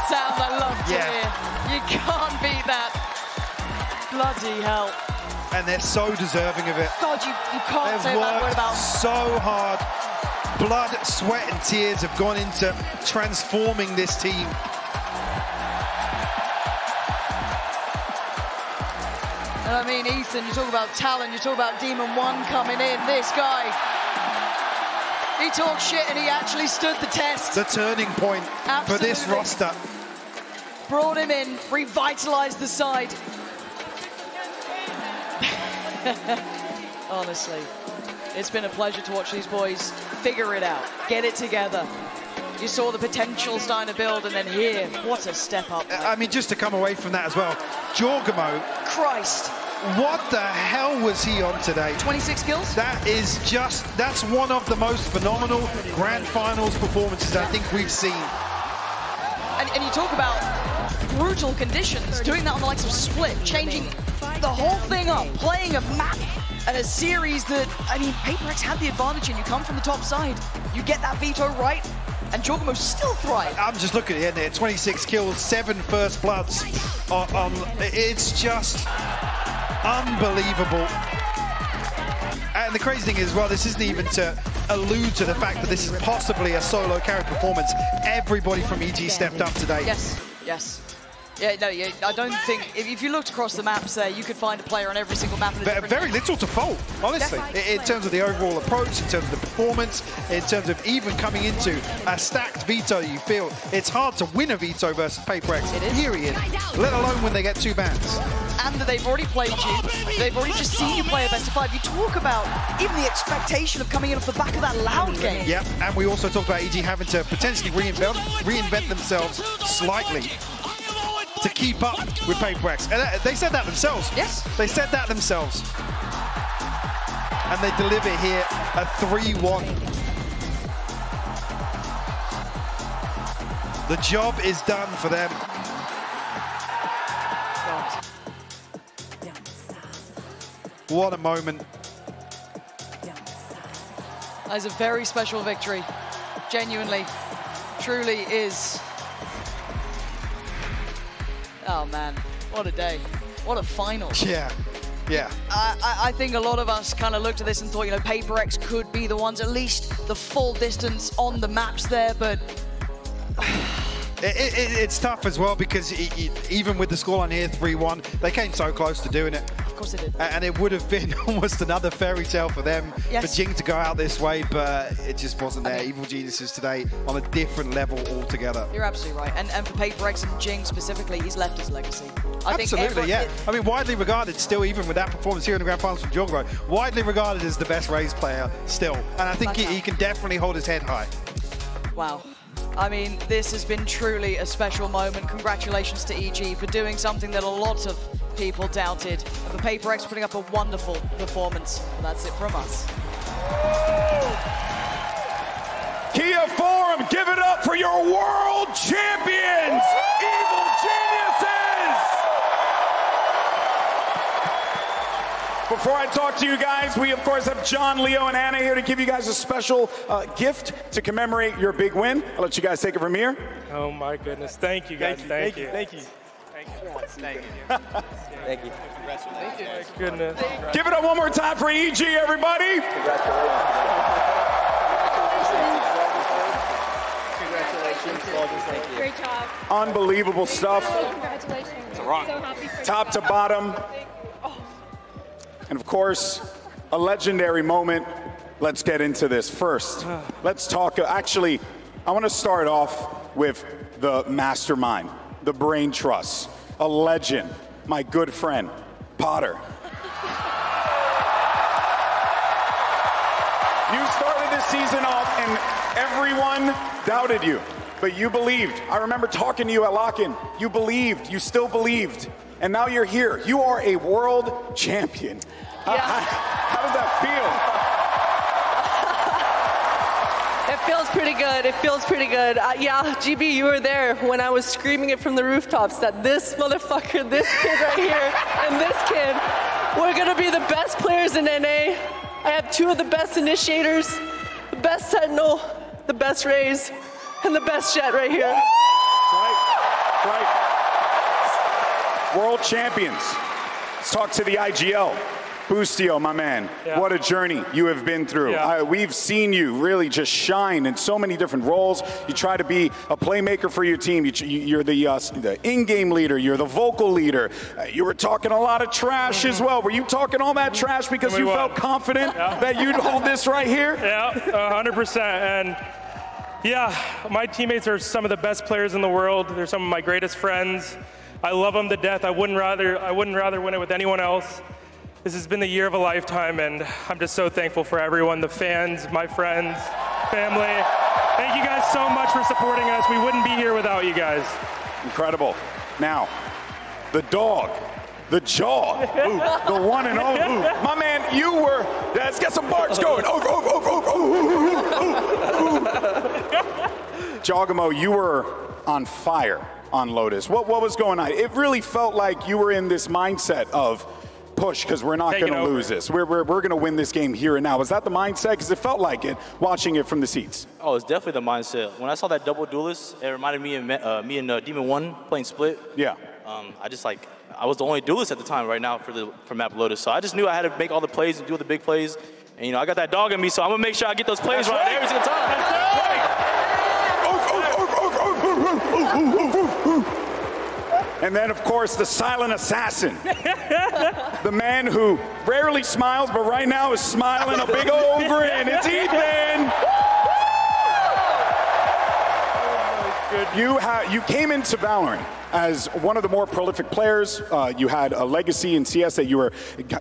Sound I love to hear. You can't beat that. Bloody hell. And they're so deserving of it. God, you can't say that word about them. So hard. Blood, sweat, and tears have gone into transforming this team. And I mean, Ethan, you talk about talent, you talk about Demon One coming in. This guy, he talks shit and he actually stood the test. The turning point for this roster. Brought him in, revitalized the side. Honestly, it's been a pleasure to watch these boys figure it out, get it together. You saw the potential starting to build, and then here, what a step up. I mean, just to come away from that as well, Jorgamo. Christ. What the hell was he on today? 26 kills? That's one of the most phenomenal Grand Finals performances I think we've seen. And you talk about brutal conditions, doing that on the likes of Split, changing the whole thing up, playing a map and a series that, I mean, PaperX had the advantage and you come from the top side, you get that veto right, and Jorgamo still thrive. I'm just looking at the end there, 26 kills, 7 first bloods. It's just unbelievable. And the crazy thing is, well, this isn't even to allude to the fact that this is possibly a solo carry performance. Everybody from EG stepped up today. Yes, yes. Yeah, no, I don't think, if you looked across the maps there, you could find a player on every single map. Very little to fault, honestly, in terms of the overall approach, in terms of the performance, in terms of even coming into a stacked veto. You feel it's hard to win a veto versus PaperX, period, let alone when they get 2 bans. And that they've already played you, they've already just seen you play a best of 5. You talk about even the expectation of coming in off the back of that loud game. Yeah, and we also talked about EG having to potentially reinvent themselves slightly to keep up with PaperX. And they said that themselves. Yes. They said that themselves. And they deliver here a 3-1. The job is done for them. What a moment. That's a very special victory. Genuinely, truly is. Oh man, what a day. What a final. Yeah, yeah. I think a lot of us kind of looked at this and thought, you know, PaperX could be the ones, at least the full distance on the maps there, but... It's tough as well because even with the scoreline here, 3-1, they came so close to doing it. Of course they did. And it would have been almost another fairy tale for them, for Jing to go out this way, but it just wasn't there. Evil Geniuses today on a different level altogether. You're absolutely right. And for PaperX and Jing specifically, he's left his legacy. Absolutely, yeah. I mean, widely regarded still, even with that performance here in the Grand Finals from Jorgamo, widely regarded as the best Raze player still. And I think he can definitely hold his head high. Wow. I mean, this has been truly a special moment. Congratulations to EG for doing something that a lot of people doubted. And for PaperX putting up a wonderful performance. That's it from us. Kia Forum, give it up for your world champions, Evil Geniuses! Before I talk to you guys, we of course have John, Leo, and Anna here to give you guys a special gift to commemorate your big win. I'll let you guys take it from here. Oh my goodness, thank you guys, thank you. Thank you. Thank you. Thank you. Thank you. Congratulations. Goodness. Give it up one more time for EG, everybody. Congratulations. Thank you. Great job. Unbelievable stuff. Congratulations. So happy for Top to bottom. And of course, a legendary moment. Let's get into this. First, let's talk. Actually, I want to start off with the mastermind, the brain trust, a legend, my good friend, Potter. You started this season off and everyone doubted you, but you believed. I remember talking to you at lock-in. You believed, you still believed, and now you're here. You are a world champion. Yeah. How does that feel? It feels pretty good. It feels pretty good. Yeah, GB, you were there when I was screaming it from the rooftops that this motherfucker, this kid right here, and this kid, we're going to be the best players in NA. I have two of the best initiators, the best Sentinel, the best Raze, and the best Jet right here. Right. World champions. Let's talk to the IGL. Bustio, my man, what a journey you have been through. Yeah. We've seen you really just shine in so many different roles. You try to be a playmaker for your team. You're the in-game leader. You're the vocal leader. You were talking a lot of trash as well. Were you talking all that trash because you felt confident that you'd hold this right here? Yeah, 100%. And yeah, my teammates are some of the best players in the world. They're some of my greatest friends. I love them to death. I wouldn't rather win it with anyone else. This has been the year of a lifetime, and I'm just so thankful for everyone, the fans, my friends, family. Thank you guys so much for supporting us. We wouldn't be here without you guys. Incredible. Now, the dog, the jaw, the one and only. My man, you were, let's get some barks going. Jogamo, you were on fire on Lotus. What was going on? It really felt like you were in this mindset of, push, because we're not going to lose this. We're going to win this game here and now. Was that the mindset? Because it felt like it, watching it from the seats. Oh, it's definitely the mindset. When I saw that double duelist, it reminded me of me and Demon 1 playing split. Yeah. I was the only duelist at the time right now for map Lotus. So I just knew I had to make all the plays and do the big plays. And, you know, I got that dog in me, so I'm going to make sure I get those plays right every single time. And then, of course, the silent assassin. The man who rarely smiles, but right now is smiling a big old grin. It's Ethan! You came into Valorant as one of the more prolific players. You had a legacy in CS that you were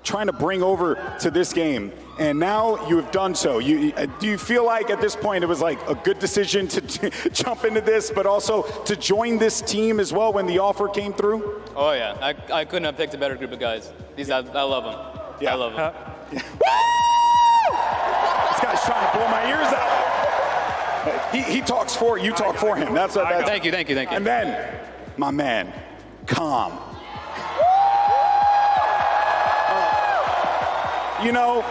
trying to bring over to this game, and now you have done so. Do you feel like at this point it was like a good decision to jump into this, but also to join this team as well when the offer came through? Oh yeah, I couldn't have picked a better group of guys. I love them. Yeah. I love them. This guy's trying to blow my ears out. He talks for you, talk for him. That's thank you. And then, my man, Calm. You know,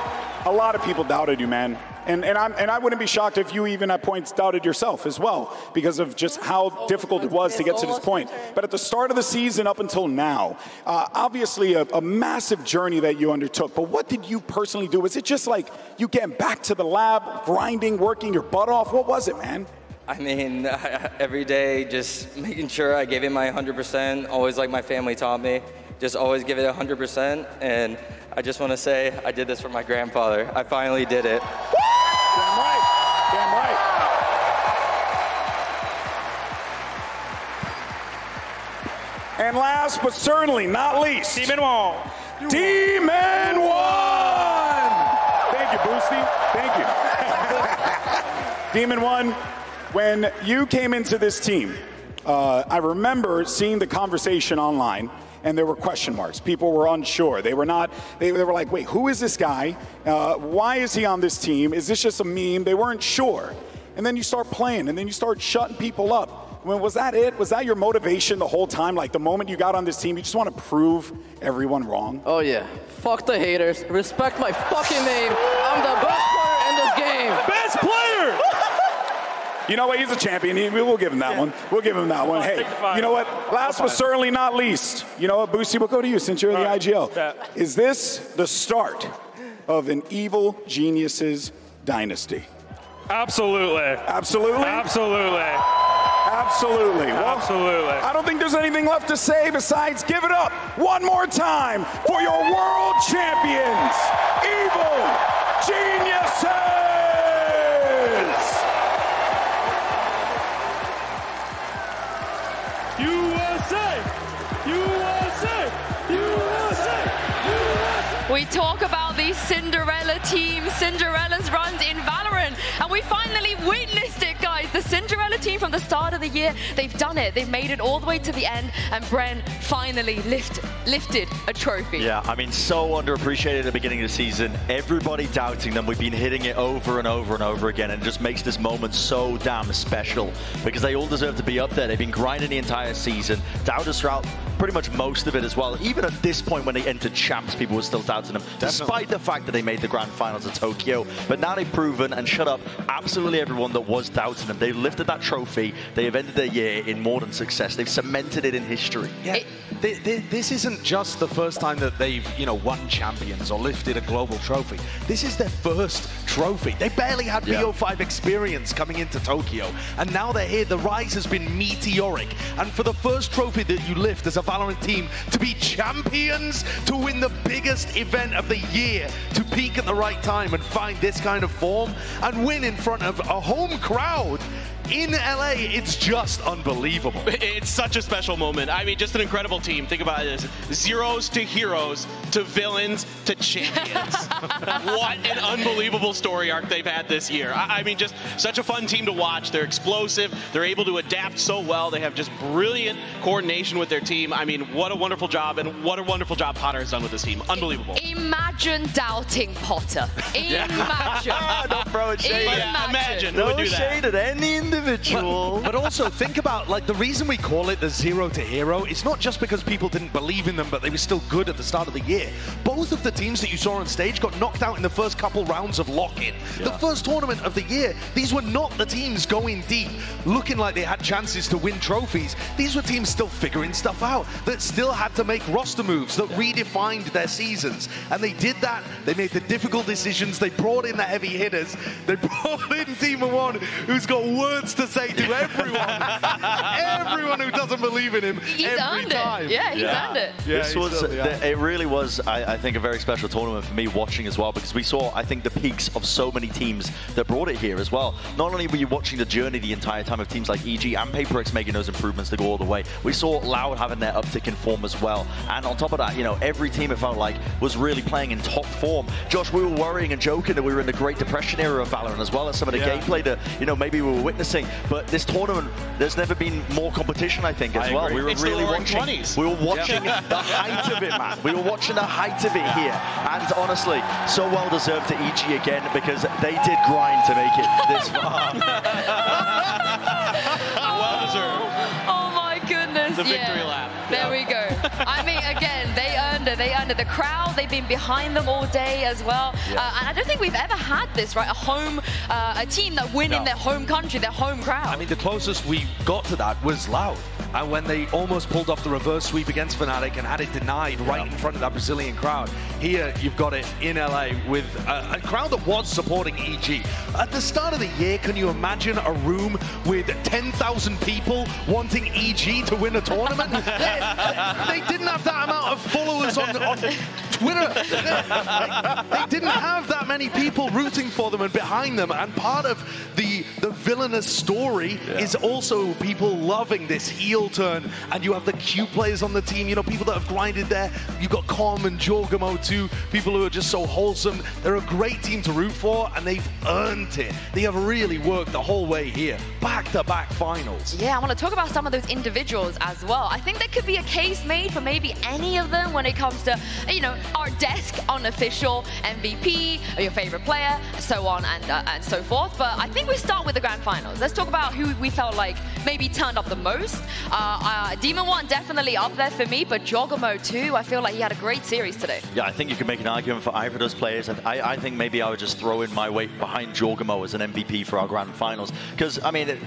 a lot of people doubted you, man. And I wouldn't be shocked if you even at points doubted yourself as well, because of just how difficult it was to get to this point. But at the start of the season up until now, obviously a massive journey that you undertook. But what did you personally do? Was it just like you getting back to the lab, grinding, working your butt off? What was it, man? I mean, every day just making sure I gave it my 100%, always like my family taught me. Just always give it 100%, and I just want to say I did this for my grandfather. I finally did it. Damn right. Damn right. And last but certainly not least, Demon 1. Demon 1! Thank you, Boosty. Thank you. Demon 1, when you came into this team, I remember seeing the conversation online, and there were question marks. People were unsure. They were like, wait, who is this guy? Why is he on this team? Is this just a meme? They weren't sure. And then you start playing, and then you start shutting people up. I mean, was that it? Was that your motivation the whole time? Like the moment you got on this team, you just want to prove everyone wrong? Oh yeah. Fuck the haters. Respect my fucking name. I'm the best player in this game. Best player! You know what? He's a champion. We'll give him that one. We'll give him that one. Hey, you know what? Last but certainly not least, you know what, Boosty, we'll go to you since you're in the IGL. Is this the start of an evil geniuses dynasty? Absolutely. Absolutely? Absolutely. Absolutely. Well, absolutely. I don't think there's anything left to say besides give it up one more time for your world champions, Evil Geniuses! USA! USA! USA! USA! We talk about these Cinderella teams, Cinderella's runs in VALORANT, and we finally witnessed it, guys. The Cinderella team from the start of the year, they've done it. They've made it all the way to the end, and Bren finally lifted a trophy. Yeah, I mean, so underappreciated at the beginning of the season. Everybody doubting them. We've been hitting it over and over and over again, and it just makes this moment so damn special because they all deserve to be up there. They've been grinding the entire season, doubters throughout pretty much most of it as well. Even at this point when they entered champs, people were still doubting them, despite the fact that they made the grand finals at Tokyo. But now they've proven and shut up absolutely everyone that was doubting them. They've lifted that trophy. They have ended their year in more than success. They've cemented it in history. Yeah, this isn't just the first time that they've, you know, won champions or lifted a global trophy. This is their first trophy. They barely had BO5 experience coming into Tokyo, and now they're here. The rise has been meteoric, and for the first trophy that you lift as a VALORANT team, to be champions, to win the biggest event of the year, to peak at the right time and find this kind of form and win in front of a home crowd in LA, it's just unbelievable. It's such a special moment. I mean, just an incredible team. Think about this. Zeros to heroes to villains to champions. What an unbelievable story arc they've had this year. I mean, just such a fun team to watch. They're explosive. They're able to adapt so well. They have just brilliant coordination with their team. I mean, what a wonderful job, and what a wonderful job Potter has done with this team. Unbelievable. Imagine doubting Potter. Imagine. Don't throw it shade. Imagine. No shade at any individual. But also think about, like, the reason we call it the zero to hero, it's not just because people didn't believe in them, but they were still good at the start of the year. Both of the teams that you saw on stage got knocked out in the first couple rounds of lock-in. The first tournament of the year, these were not the teams going deep, looking like they had chances to win trophies. These were teams still figuring stuff out, that still had to make roster moves, that redefined their seasons. And they did that. They made the difficult decisions. They brought in the heavy hitters. They brought in Team One, who's got words to say to everyone. Everyone who doesn't believe in him. He's earned it. Yeah, he's earned it. This was, it really was, I think, a very special tournament for me watching as well, because we saw, I think, the peaks of so many teams that brought it here as well. Not only were you watching the journey the entire time of teams like EG and PaperX making those improvements to go all the way, we saw Loud having their uptick in form as well. And on top of that, you know, every team, it felt like, was really playing in top form. Josh, we were worrying and joking that we were in the Great Depression era of VALORANT as well as some of the gameplay that, you know, maybe we were witnessing. But this tournament, there's never been more competition, I think, as well. We were really watching. 20s. We were watching the height of it, man. We were watching the height of it here. And honestly, so well deserved to EG again, because they did grind to make it this far. Well deserved. Oh my goodness. The victory lap. There we go. I mean, again, they earned it. They earned it. The crowd, they've been behind them all day as well. And I don't think we've ever had this, right? A team that win in their home country, their home crowd. I mean, the closest we got to that was Loud. And when they almost pulled off the reverse sweep against Fnatic and had it denied right in front of that Brazilian crowd. Here, you've got it in LA with a crowd that was supporting EG. At the start of the year, can you imagine a room with 10,000 people wanting EG to win a tournament? They didn't have that amount of followers on Twitter. They didn't have that many people rooting for them and behind them. And part of the villainous story is also people loving this heel turn. And you have the Q players on the team, you know, people that have grinded there. You've got Com and Jorgamo too, people who are just so wholesome. They're a great team to root for, and they've earned it. They have really worked the whole way here. Back-to-back finals. Yeah, I want to talk about some of those individuals as well. I think there could be a case made for maybe any of them when it comes to, you know, our desk unofficial MVP, or your favorite player, so on and so forth. But I think we start with the grand finals. Let's talk about who we felt like maybe turned up the most. Demon 1 definitely up there for me, but Jogamo too. I feel like he had a great series today. Yeah, I think you can make an argument for either of those players. I think maybe I would just throw in my weight behind Jogamo as an MVP for our grand finals. Because, I mean,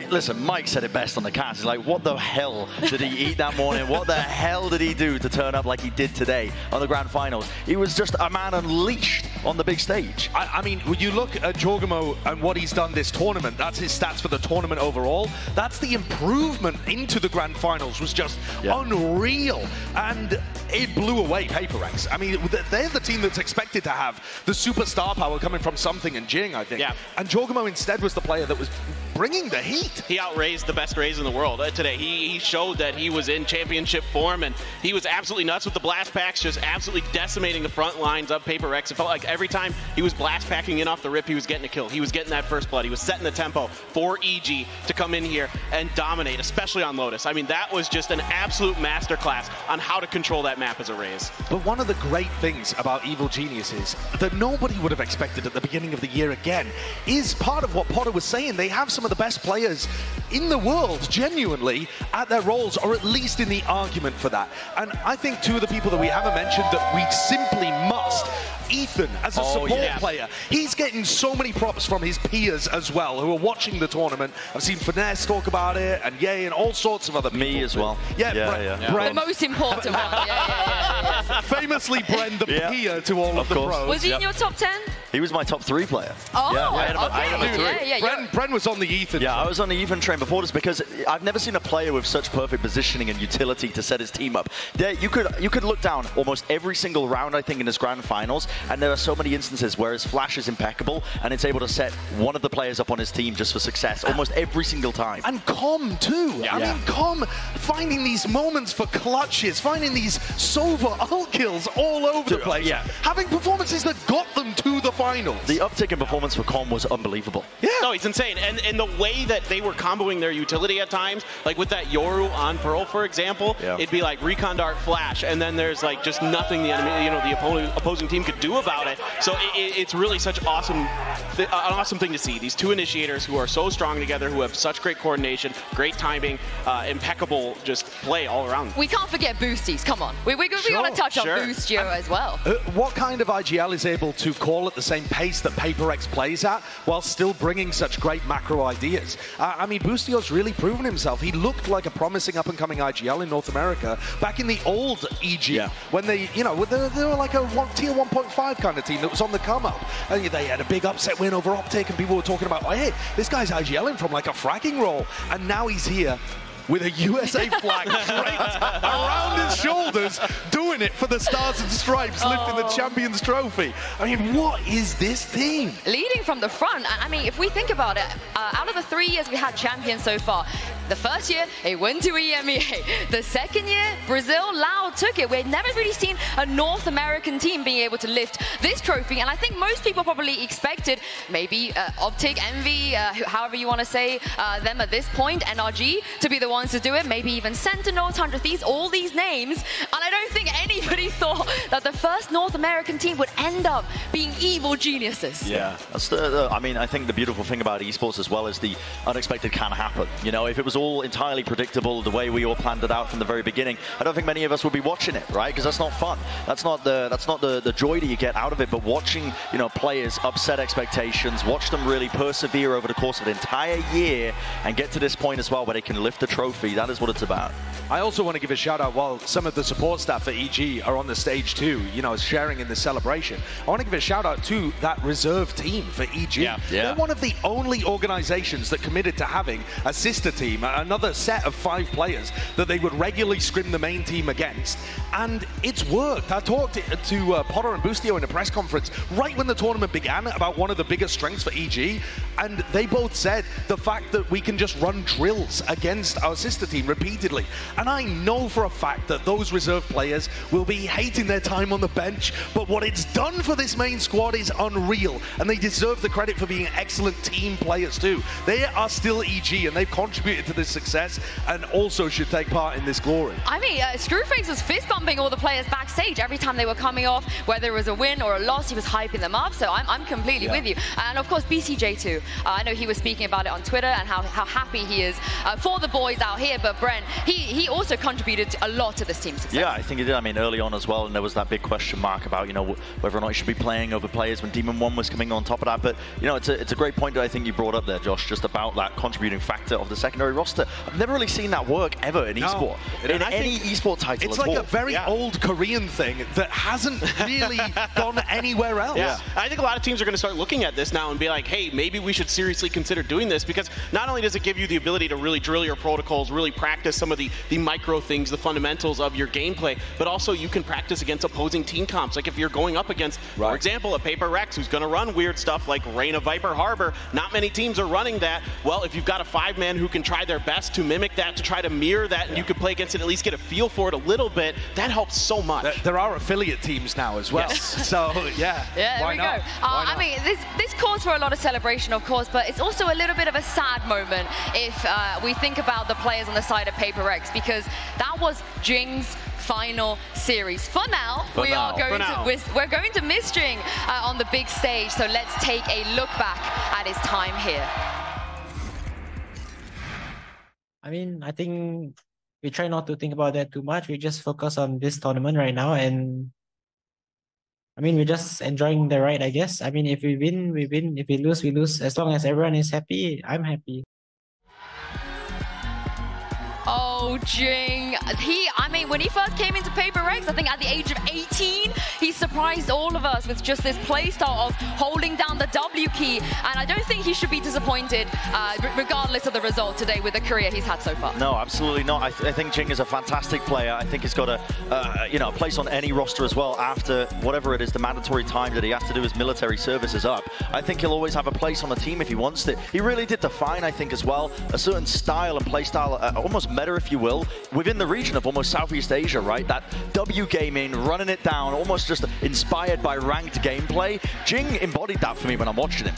listen, Mike said it best on the cast. He's like, what the hell did he eat that morning? What the hell did he do to turn up like he did today on the grand finals? He was just a man unleashed on the big stage. I mean, when you look at Jogamo and what he's done this tournament, that's his stats for the tournament overall. That's the improvement into the grand finals was just unreal. And it blew away PaperX. I mean, they're the team that's expected to have the superstar power coming from Something and Jing, I think. Yeah. And Jogamo instead was the player that was bringing the heat. He outraised the best Rays in the world today. He showed that he was in championship form, and he was absolutely nuts with the blast packs, just absolutely decimating the front lines of PaperX. It felt like every time he was blast packing in off the rip, he was getting a kill. He was getting that first blood. He was setting the tempo for EG to come in here and dominate, especially on Lotus. I mean, that was just an absolute masterclass on how to control that map as a Rays. But one of the great things about Evil Genius is that nobody would have expected at the beginning of the year again is part of what Potter was saying. They have some of the best players in the world, genuinely, at their roles, or at least in the argument for that. And I think two of the people that we haven't mentioned that we simply must, Ethan, as a support player, he's getting so many props from his peers as well, who are watching the tournament. I've seen Finesse talk about it, and Ye, and all sorts of other people. Me as well. Yeah, the most important one. Famously, Bren, the peer to all of the pros. Was he in your top 10? He was my top 3 player. Oh, Bren was on the Ethan train. I was on the Ethan train before this because I've never seen a player with such perfect positioning and utility to set his team up. You could look down almost every single round, I think, in his grand finals, and there are so many instances where his flash is impeccable and it's able to set one of the players up on his team just for success almost every single time. And Com too. I mean, Com finding these moments for clutches, finding these Sova ult kills all over the place. Having performances that got them to the finals. The uptick in performance for Com was unbelievable. No, it's insane. And the way that they were comboing their utility at times, like with that Yoru on Pearl, for example, it'd be like Recon Dart Flash, and then there's like just nothing the enemy, the opposing team could do about it. So it's really such an awesome thing to see. These two initiators who are so strong together, who have such great coordination, great timing, impeccable just play all around. We can't forget Boosties. Come on. We got to touch on Boostio as well. What kind of IGL is able to call at the same pace that PaperX plays at while still bringing such great macro ideas? I mean, Boostio's really proven himself. He looked like a promising up-and-coming IGL in North America back in the old EG when they, they were like a tier 1.5 kind of team that was on the come-up. And they had a big upset win over Optic, and people were talking about, hey, this guy's IGLing from like a fragging role. And now he's here with a USA flag draped around his shoulders, doing it for the Stars and Stripes, lifting the Champions Trophy. I mean, what is this team? Leading from the front. I mean, if we think about it, out of the 3 years we had champions so far, the first year, it went to EMEA. The second year, Brazil, Lao took it. We've never really seen a North American team being able to lift this trophy. And I think most people probably expected maybe Optic, Envy, however you want to say them at this point, NRG, to be the ones to do it. Maybe even Sentinels, 100 Thieves, all these names. And I don't think anybody thought that the first North American team would end up being Evil Geniuses. Yeah, that's I mean, I think the beautiful thing about esports as well is the unexpected can happen. If it was all entirely predictable the way we all planned it out from the very beginning, I don't think many of us would be watching it, right? Because that's not fun. That's not the joy that you get out of it. But watching, players upset expectations, watch them really persevere over the course of an entire year and get to this point as well where they can lift the trophy. That is what it's about. I also want to give a shout out while some of the support staff for EG are on the stage too, sharing in the celebration. I want to give a shout out to that reserve team for EG. They're one of the only organizations that committed to having a sister team, another set of 5 players that they would regularly scrim the main team against. And it's worked. I talked to Potter and Boostio in a press conference right when the tournament began about one of the biggest strengths for EG. And they both said the fact that we can just run drills against our sister team repeatedly. And I know for a fact that those reserve players will be hating their time time on the bench, but what it's done for this main squad is unreal, and they deserve the credit for being excellent team players too. They are still EG, and they've contributed to this success, and also should take part in this glory. I mean, Screwface was fist bumping all the players backstage every time they were coming off, whether it was a win or a loss, he was hyping them up, so I'm completely with you. And of course, BCJ too. I know he was speaking about it on Twitter and how happy he is for the boys out here, but Brent, he also contributed a lot to this team's success. Yeah, I think he did. I mean, early on as well, and there was that big question mark about, you know, whether or not he should be playing over players when Demon 1 was coming on top of that. But, you know, it's a great point that I think you brought up there, Josh, just about that contributing factor of the secondary roster. I've never really seen that work ever in esport, in any esport title. It's like a very old Korean thing that hasn't really gone anywhere else. Yeah, I think a lot of teams are going to start looking at this now and be like, hey, maybe we should seriously consider doing this, because not only does it give you the ability to really drill your protocols, really practice some of the micro things, the fundamentals of your gameplay, but also you can practice against opposing team comps. Like if you're going up against, for example, a Paper Rex who's going to run weird stuff like Reyna Viper Harbor, not many teams are running that. Well, if you've got a 5-man who can try their best to mimic that, to try to mirror that, and you can play against it, at least get a feel for it a little bit, that helps so much. There are affiliate teams now as well. Yes. So, yeah, there we go. I mean, this calls for a lot of celebration, of course, but it's also a little bit of a sad moment if we think about the players on the side of Paper Rex, because that was Jing's final series. For now, we're going to miss Jing on the big stage, so let's take a look back at his time here. I mean, I think we try not to think about that too much. We just focus on this tournament right now, and I mean, we're just enjoying the ride, I guess. I mean, if we win, we win. If we lose, we lose. As long as everyone is happy, I'm happy. Oh, Jing. I mean, when he first came into Paper Rex, I think at the age of 18, he surprised all of us with just this playstyle of holding down the W key. And I don't think he should be disappointed, regardless of the result today with the career he's had so far. No, absolutely not. I think Jing is a fantastic player. I think he's got a place on any roster as well after whatever it is, the mandatory time that he has to do his military service is up. I think he'll always have a place on the team if he wants it. He really did define, I think, as well, a certain style and playstyle, almost meta, if you will, within the region of almost Southeast Asia, right? That W gaming, running it down, almost just inspired by ranked gameplay. Jing embodied that for me when I'm watching him.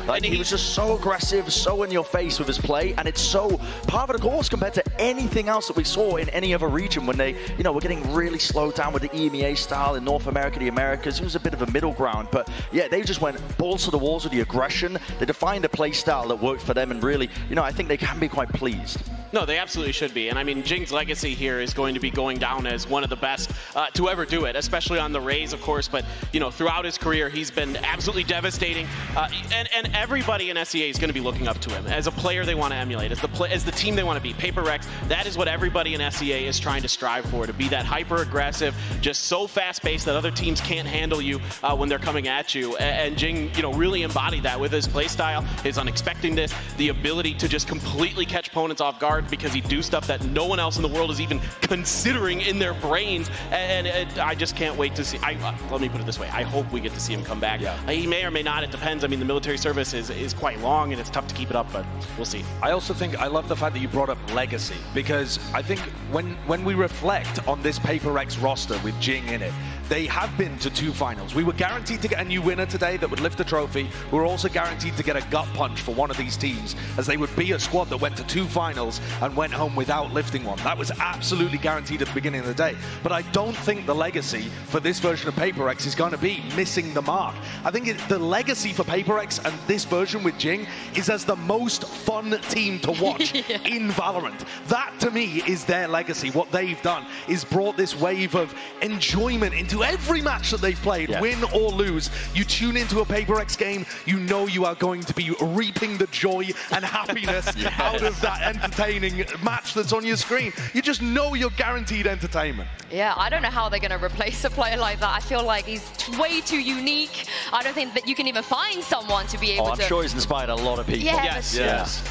Like, he was just so aggressive, so in your face with his play, and it's so par for the course compared to anything else that we saw in any other region when they, you know, were getting really slowed down with the EMEA style in North America, the Americas. It was a bit of a middle ground, but yeah, they just went balls to the walls with the aggression. They defined a play style that worked for them, and really, you know, I think they can be quite pleased. No, they absolutely should be. And I mean, Jing's legacy here is going to be going down as one of the best to ever do it, especially on the Rays, of course. But, you know, throughout his career, he's been absolutely devastating. And everybody in SEA is going to be looking up to him as a player they want to emulate, as the team they want to be. Paper Rex, that is what everybody in SEA is trying to strive for, to be that hyper-aggressive, just so fast-paced that other teams can't handle you when they're coming at you. And Jing, you know, really embodied that with his playstyle, his unexpectedness, the ability to just completely catch opponents off guard, because he do stuff that no one else in the world is even considering in their brains, and I just can't wait to see. Let me put it this way, I hope we get to see him come back. He may or may not, it depends. I mean, the military service is quite long and it's tough to keep it up, but we'll see. I also think, I love the fact that you brought up legacy, because I think when we reflect on this Paper Rex roster with Jing in it, they have been to 2 finals. We were guaranteed to get a new winner today that would lift the trophy. We were also guaranteed to get a gut punch for one of these teams, as they would be a squad that went to 2 finals and went home without lifting one. That was absolutely guaranteed at the beginning of the day. But I don't think the legacy for this version of Paper Rex is going to be missing the mark. I think the legacy for Paper Rex and this version with Jing is as the most fun team to watch in Valorant. That, to me, is their legacy. What they've done is brought this wave of enjoyment into every match that they've played, win or lose. You tune into a Paper Rex game, you know you are going to be reaping the joy and happiness out of that entertaining match that's on your screen. You just know you're guaranteed entertainment. Yeah, I don't know how they're going to replace a player like that. I feel like he's way too unique. I don't think that you can even find someone to be able to... I'm sure he's inspired a lot of people. Yes.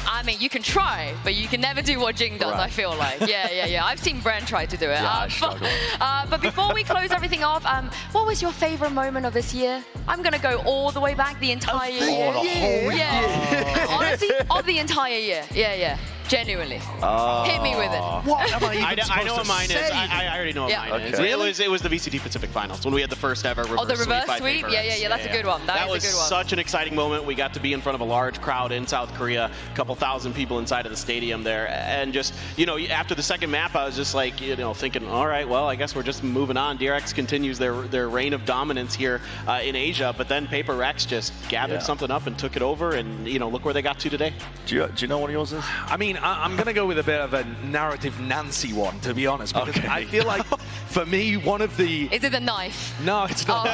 I mean, you can try, but you can never do what Jing does, I feel like. Yeah. I've seen Bren try to do it. But before we close everything off, what was your favorite moment of this year? I'm going to go all the way back, the entire year. Honestly, of the entire year. Yeah. Genuinely. Hit me with it. What am I even I know what mine is. I already know what mine is. It was the VCT Pacific Finals when we had the first ever reverse sweep. Oh, the reverse by sweep? Paper Yeah, X. that's a good one. That was a good one. such an exciting moment. We got to be in front of a large crowd in South Korea, a couple thousand people inside of the stadium there. And just, you know, after the second map, I was just like, you know, thinking, all right, well, I guess we're just moving on. DRX continues their reign of dominance here in Asia. But then Paper X just gathered something up and took it over. And, you know, look where they got to today. Do you know what yours is? I mean, I'm going to go with a bit of a narrative Nancy one, to be honest, because I feel like, for me, one of the... Is it the knife? No, it's not.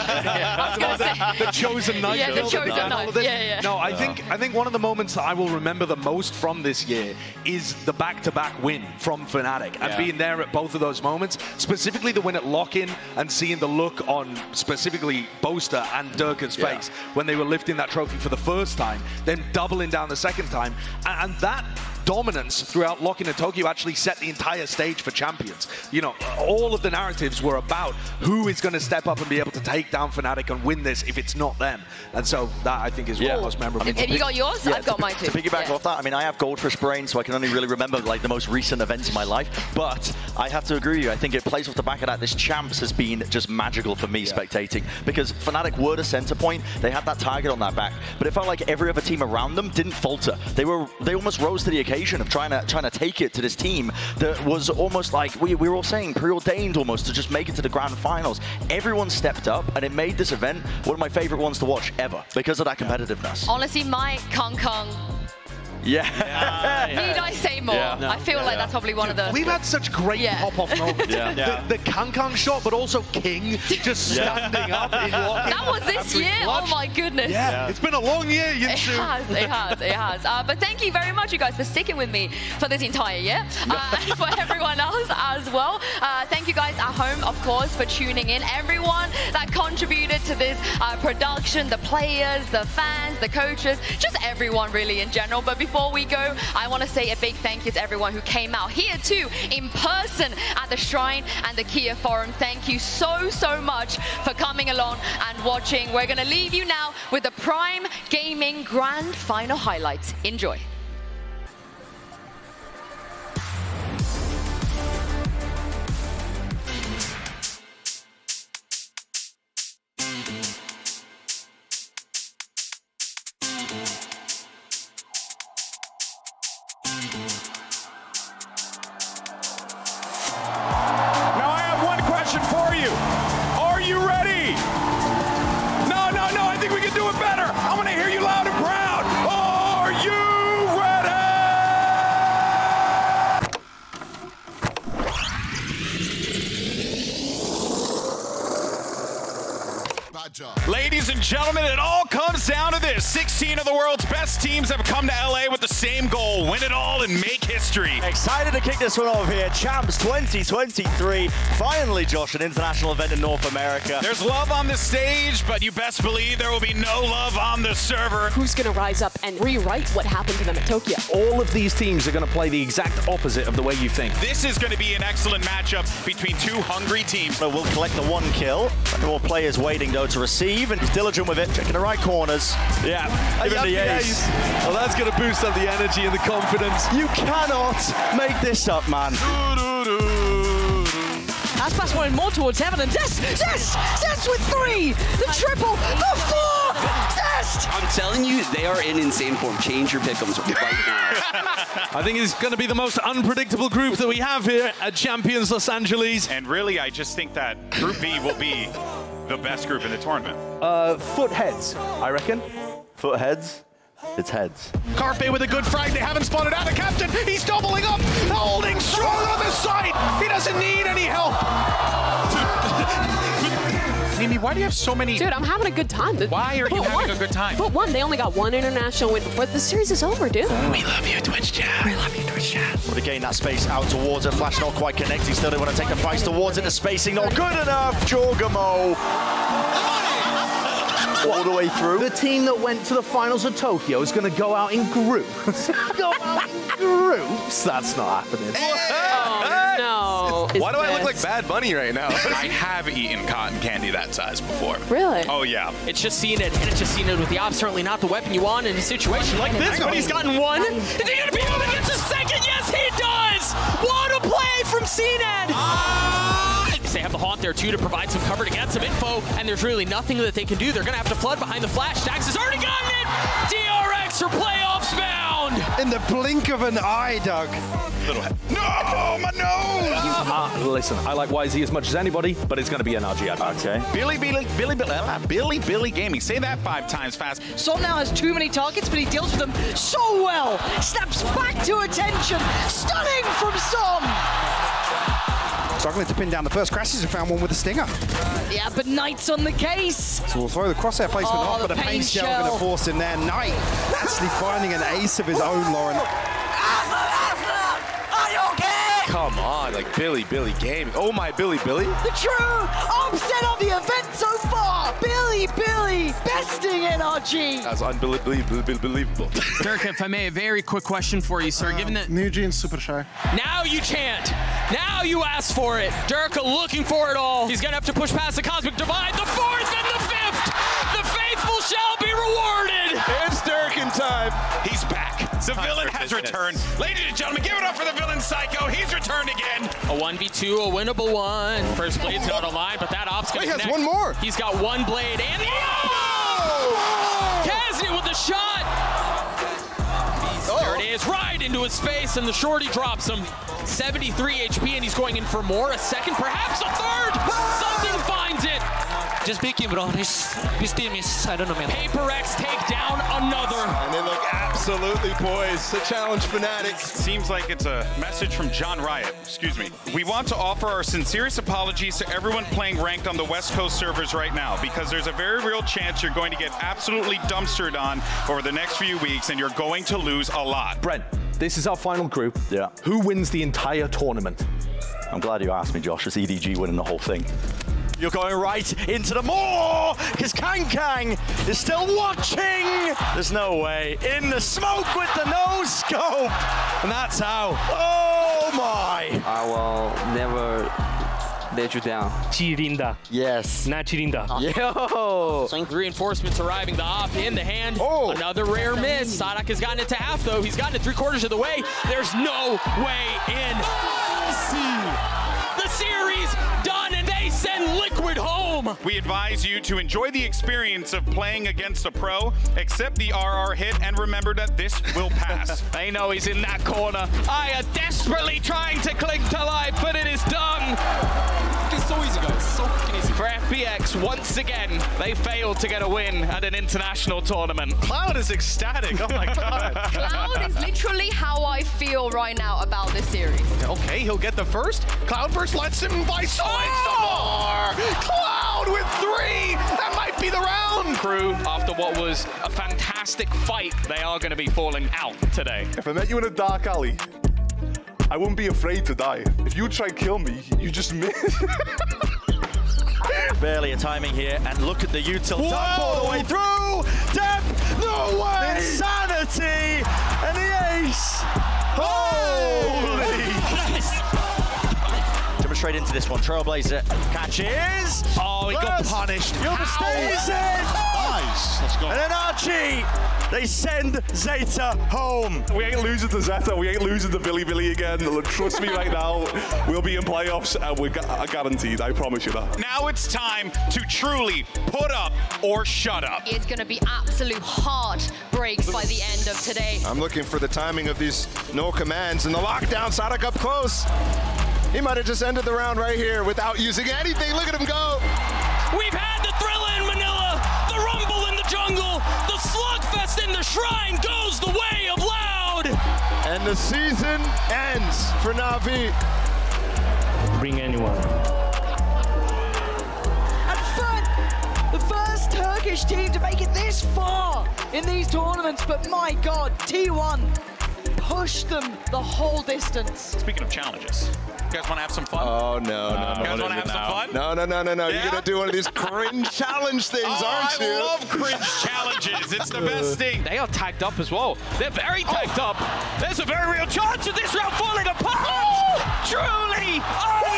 The chosen knife. Yeah, the chosen knife. Yeah. No, I think one of the moments that I will remember the most from this year is the back-to-back win from Fnatic, and being there at both of those moments, specifically the win at Lock-In and seeing the look on specifically Boaster and Durka's face when they were lifting that trophy for the first time, then doubling down the second time, and that dominance throughout Lock-In and Tokyo actually set the entire stage for Champions. You know, all of the narratives were about who is going to step up and be able to take down Fnatic and win this if it's not them. And so that, I think, is one of the most memorable. Have you got yours? I've got mine too. To piggyback off that, I mean, I have Goldfish brain, so I can only really remember like the most recent events in my life. But I have to agree with you. I think it plays off the back of that. This Champs has been just magical for me spectating, because Fnatic were the center point. They had that target on their back, but it felt like every other team around them didn't falter. They almost rose to the occasion of trying to take it to this team that was almost like we were all saying preordained almost to just make it to the grand finals. Everyone stepped up, and it made this event one of my favorite ones to watch ever because of that competitiveness. Honestly, my Kong Kong. Need I say more? I feel like that's probably one of the... We've had such great pop-off moments. The Kang shot, but also King just standing up in Lock-In. That was this year? Oh my goodness. It's been a long year, Yinsu. It has. But thank you very much, you guys, for sticking with me for this entire year. And for everyone else as well. Thank you guys at home, of course, for tuning in. Everyone that contributed to this production, the players, the fans, the coaches, just everyone really in general. But before we go, I want to say a big thank you to everyone who came out here too, in person at the Shrine and the Kia Forum. Thank you so much for coming along and watching. We're going to leave you now with the Prime Gaming Grand Final highlights. Enjoy. Ladies and gentlemen, it all comes down to this. 16 of the world's best teams have come to LA with the same goal: win it all and make history. Excited to kick this one off here. Champs 2023. Finally, Josh, an international event in North America. There's love on the stage, but you best believe there will be no love on the server. Who's going to rise up and rewrite what happened to them at Tokyo? All of these teams are going to play the exact opposite of the way you think. This is going to be an excellent matchup between two hungry teams. So we'll collect the one kill. More players waiting, though, to receive, and he's diligent with it, checking the right corners. Yeah, give him the ace. Well, that's going to boost up the energy and the confidence. You cannot make this up, man. Aspas wanted more towards heaven, and Zest with 3, the triple, the 4, Zest! I'm telling you, they are in insane form. Change your pick'ems right now. I think it's going to be the most unpredictable group that we have here at Champions Los Angeles. And really, I just think that Group B will be the best group in the tournament. Foot heads, I reckon. Foot heads? It's heads. Carpe with a good frag. They haven't spotted out the captain. He's doubling up, holding strong on the side. He doesn't need any help. Mimi, why do you have so many? Dude, I'm having a good time. Why are you having a good time? Foot one, they only got one international win before the series is over, dude. We love you, Twitch chat. We love you, Twitch chat. Well, to gain that space out towards it. Flash not quite connecting. Still they want to take the fight towards it. The spacing not good enough. Jorgamo. All the way through. The team that went to the finals of Tokyo is going to go out in groups. Go out in groups? That's not happening. Oh, no. Why do I look like Bad Bunny right now? I have eaten cotton candy that size before. Really? Oh, yeah. It's just seeing it, and it's just seeing it with the op. Certainly not the weapon you want in a situation like this, but he's gotten one. Is he going to be able to get the second? CNED! They have the Haunt there too to provide some cover to get some info, and there's really nothing that they can do. They're gonna have to flood behind the flash. Stax has already gotten it! DRX are playoffs bound! In the blink of an eye, Doug. Little head. No, my nose! Listen, I like YZ as much as anybody, but it's going to be NRG. Okay. Billy Gaming. Say that 5 times fast. Som now has too many targets, but he deals with them so well. Snaps back to attention. Stunning from Som. Struggling to pin down the first. Crashes and found one with a stinger. Yeah, but Knight's on the case. So we'll throw the crosshair placement off, but a pain shell going to force him there. Knight actually finding an ace of his own, Lauren. Come on, like Billy Gaming. Oh my Billy. The true upset of the event so far. Billy, besting NRG. That's unbelievable. Dirk, if I may, a very quick question for you, sir. Given that New Gene's super shy. now you chant, now you ask for it. Dirk looking for it all. He's gonna have to push past the Cosmic Divide, the 4th and the 5th. The faithful shall be rewarded. It's Dirk in time. He's back. The villain has returned. Ladies and gentlemen, give it up for the villain Psycho. He's returned again. A 1v2, a winnable one. First blade's not online, but that op's gonna connect. He has one more. He's got one blade and Kazni with the shot. There it is, right into his face, and the shorty drops him. 73 HP, and he's going in for more. A second, perhaps a third. Something finds it. Just pick him, bro. His team is, I don't know, man. Paper X take down another. And they look absolutely poised. The challenge fanatics. Seems like it's a message from John Riot. Excuse me. We want to offer our sincerest apologies to everyone playing ranked on the West Coast servers right now, because there's a very real chance you're going to get absolutely dumpstered on over the next few weeks, and you're going to lose a lot. Brent, this is our final group. Yeah. Who wins the entire tournament? I'm glad you asked me, Josh. It's EDG winning the whole thing. You're going right into the more, because Kang is still watching. There's no way. In the smoke with the no scope. And that's how. Oh my. I will never let you down. Chirinda. Yes. Not Chirinda. Yo. Reinforcements arriving, the op in the hand. Oh. Another rare miss. Sadak has gotten it to half, though. He's gotten it 3/4 of the way. There's no way in. The series done, and they send Liquid home. We advise you to enjoy the experience of playing against a pro, accept the RR hit, and remember that this will pass. They know he's in that corner. I are desperately trying to cling to life, but it is done. It's so easy, guys. So fucking easy. For FPX, once again, they failed to get a win at an international tournament. Cloud is ecstatic. Oh my god. Cloud is literally how I feel right now about this series. Okay, he'll get the first. Cloudburst lets him by some more. Cloud with 3. That might be the round. Crew, after what was a fantastic fight, they are going to be falling out today. If I met you in a dark alley, I wouldn't be afraid to die. If you try to kill me, you just miss. Barely a timing here, and look at the util. Dep all the way through. Dep, no way! Insanity, and the ace. Holy! Jumping straight into this one. Trailblazer catches. Oh, he got punished. Yoda stays in. Nice. Let's go. And then Archie. They send Zeta home. We ain't losing to Zeta. We ain't losing to Billy again. Look, trust me right now. We'll be in playoffs, and we're guaranteed. I promise you that. Now it's time to truly put up or shut up. It's going to be absolute heart breaks by the end of today. I'm looking for the timing of these no commands and the lockdown. Sadak up close. He might have just ended the round right here without using anything. Look at him go. We've had the Thriller in Manila, the Rumble in the jungle, the Slugfest in the Shrine goes the way of Loud. And the season ends for Na'Vi. Bring anyone. And Fred, the first Turkish team to make it this far in these tournaments, but my God, T1 pushed them the whole distance. Speaking of challenges, you guys want to have some fun? Oh, no. You guys want to have some fun? No. Yeah? You're going to do one of these cringe challenge things, aren't you? I love cringe challenges. It's the best thing. They are tagged up as well. They're very tagged up. There's a very real chance of this round falling apart. Truly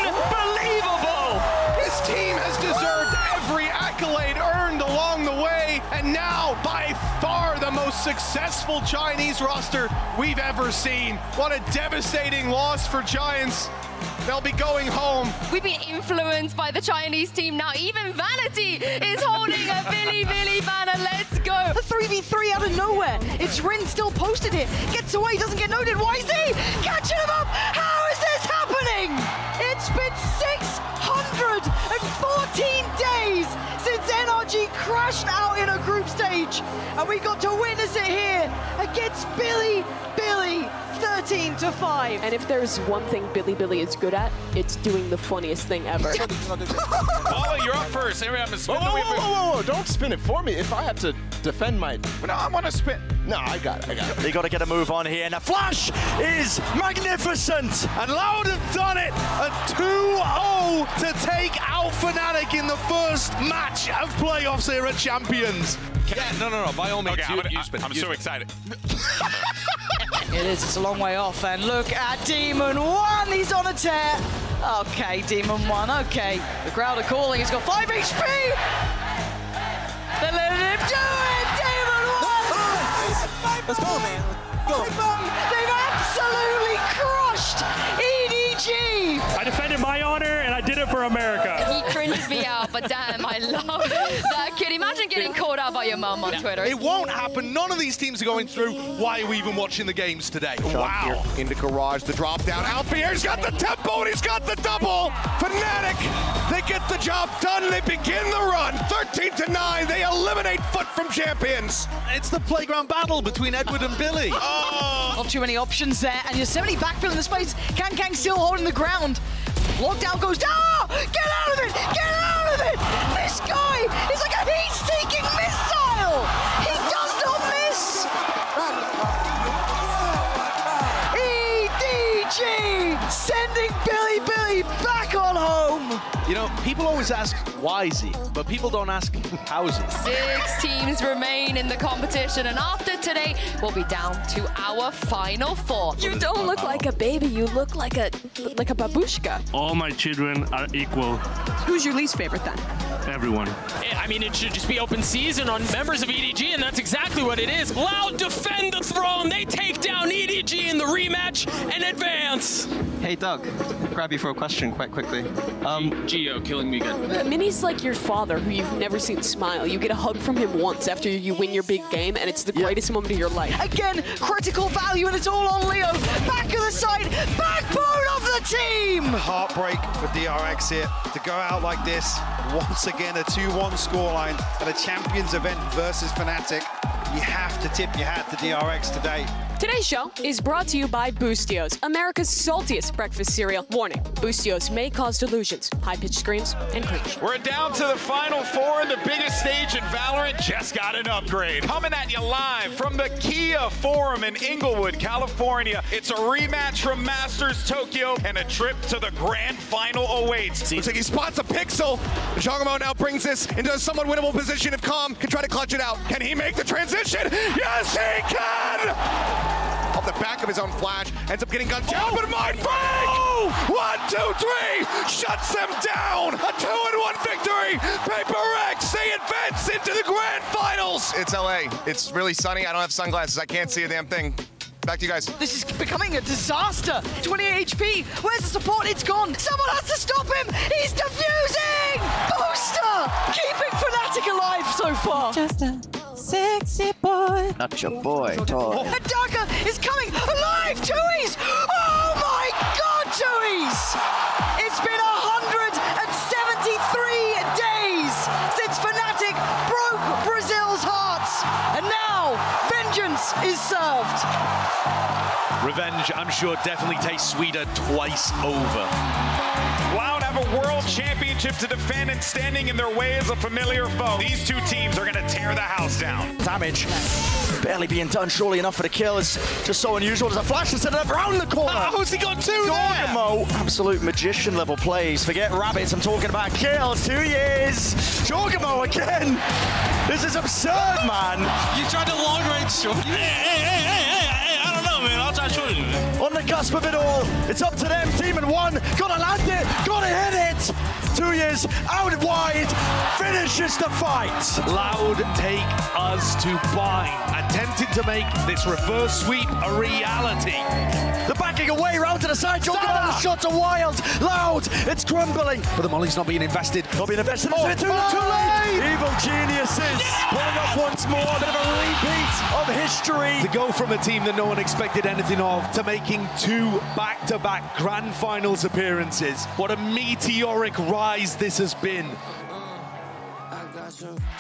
unbelievable. His team has deserved every accolade earned along the way, and now by far the most successful Chinese roster we've ever seen. What a devastating loss for Giants. they'll be going home. We've been influenced by the Chinese team now. Even Vanity is holding a Billy banner. Let's go. A 3v3 out of nowhere. It's Rin still posted here. Gets away, doesn't get noted. YZ catching him up. How is this happening? It's been 614 days since NRG crashed out in a group stage. And we got to witness it here against Billy. 13-5. And if there's one thing Billy is good at, it's doing the funniest thing ever. Walla, you're up first. Whoa, don't spin it for me. If I have to defend my... No, I want to spin. No, I got it. They got to get a move on here, and the flash is magnificent. And Loud have done it. A 2-0 to take out Fnatic in the first match of playoffs here at Champions. Yeah, no, by all means, okay, you spin. I'm so excited. It is, it's a long way off, and look at Demon 1, he's on a tear. Okay, Demon 1, okay. The crowd are calling, he's got 5 HP! They're letting him do it, Demon 1! Let's go, man. Go. They've absolutely crushed EDG! I defended my honor, and I did it for America. He cringes me out, but damn, I love that kid. Imagine getting called out by your mum on Twitter. It won't happen. None of these teams are going through. Why are we even watching the games today? Wow. Into Garage, the drop down. Alfier's got the tempo, and he's got the double. Fnatic, they get the job done. They begin the run. 13-9, they eliminate Foot from Champions. It's the playground battle between Edward and Billy. Not too many options there, and Yosemite backfilling the space. Kang still holding the ground. Lockdown goes down. Get out of it! Get out of it! This guy is like a heat-seeking missile! He does not miss! EDG sending Billy back on home! You know, people always ask, why is he? But people don't ask, how is he? 6 teams remain in the competition, and after today, we'll be down to our final 4. You don't look like a baby, you look like a babushka. All my children are equal. Who's your least favorite then? Everyone. I mean, it should just be open season on members of EDG, and that's exactly what it is. Loud defend the throne. They take down EDG in the rematch and advance. Hey, Doug. Grab you for a question quite quickly. Gio killing me good. Minnie's like your father, who you've never seen smile. You get a hug from him once after you win your big game, and it's the greatest moment of your life. Again, critical value, and it's all on Leo. Back of the side, backbone of the team! Heartbreak for DRX here to go out like this. Once again, a 2-1 scoreline at a Champions event versus Fnatic. You have to tip your hat to DRX today. Today's show is brought to you by Boost.Those, America's saltiest breakfast cereal. Warning, Boost.Those may cause delusions, high-pitched screams, and cringe. We're down to the final 4, and the biggest stage in Valorant just got an upgrade. Coming at you live from the Kia Forum in Inglewood, California. It's a rematch from Masters Tokyo, and a trip to the grand final awaits. Looks like he spots a pixel. Jogamo now brings this into a somewhat winnable position if Calm can try to clutch it out. Can he make the transition? Yes, he can! Off the back of his own flash, ends up getting gunned down, but mind fake! 1, 2, 3, shuts them down! A 2-1 victory! Paper X, they advance into the grand finals! It's LA. It's really sunny. I don't have sunglasses. I can't see a damn thing. Back to you guys. This is becoming a disaster. 28 HP. Where's the support? It's gone. Someone has to stop him. He's defusing. Booster keeping Fnatic alive so far. Just a sexy boy. Not your boy, toy. And Daka is coming alive. Tui's. Oh my God, Tui's. It's been 173 days since Fnatic broke Brazil's hearts. And now vengeance is served. Revenge, I'm sure, definitely tastes sweeter twice over. Loud have a world championship to defend, and standing in their way is a familiar foe. These two teams are going to tear the house down. Damage barely being done, surely enough for the kill. It's just so unusual. There's a flash instead of around the corner. How's he got 2 there? Jorgamo, absolute magician level plays. Forget rabbits, I'm talking about kills. 2 years. Jorgamo again. This is absurd, man. You tried to long range short. Hey, I don't know, man. I'll try shooting you. On the cusp of it all, it's up to them. Demon 1, gotta land it, gotta hit it. 2 years out wide, finishes the fight. Loud take us to bind, attempting to make this reverse sweep a reality. The back backing away, round to the side. The shots are wild, loud, it's crumbling. But the Molly's not being invested. Not being invested into it too late. Evil geniuses pulling up once more. A bit of a repeat of history. To go from a team that no one expected anything of to making 2 back-to-back grand finals appearances. What a meteoric rise this has been.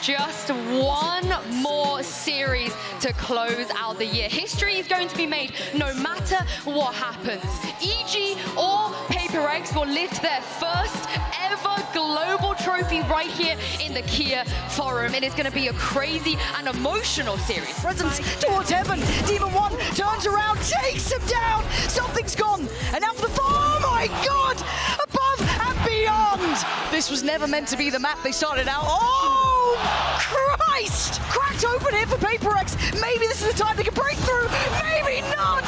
Just one more series to close out the year. History is going to be made no matter what happens. EG or Paper X will lift their first ever global trophy right here in the Kia Forum. It is going to be a crazy and emotional series. Presence towards heaven. Demon 1 turns around, takes him down. Something's gone. And now for the oh my God! Above and beyond. This was never meant to be the map they started out. Oh, Christ! Cracked open here for Paper X. Maybe this is the time they can break through. Maybe not.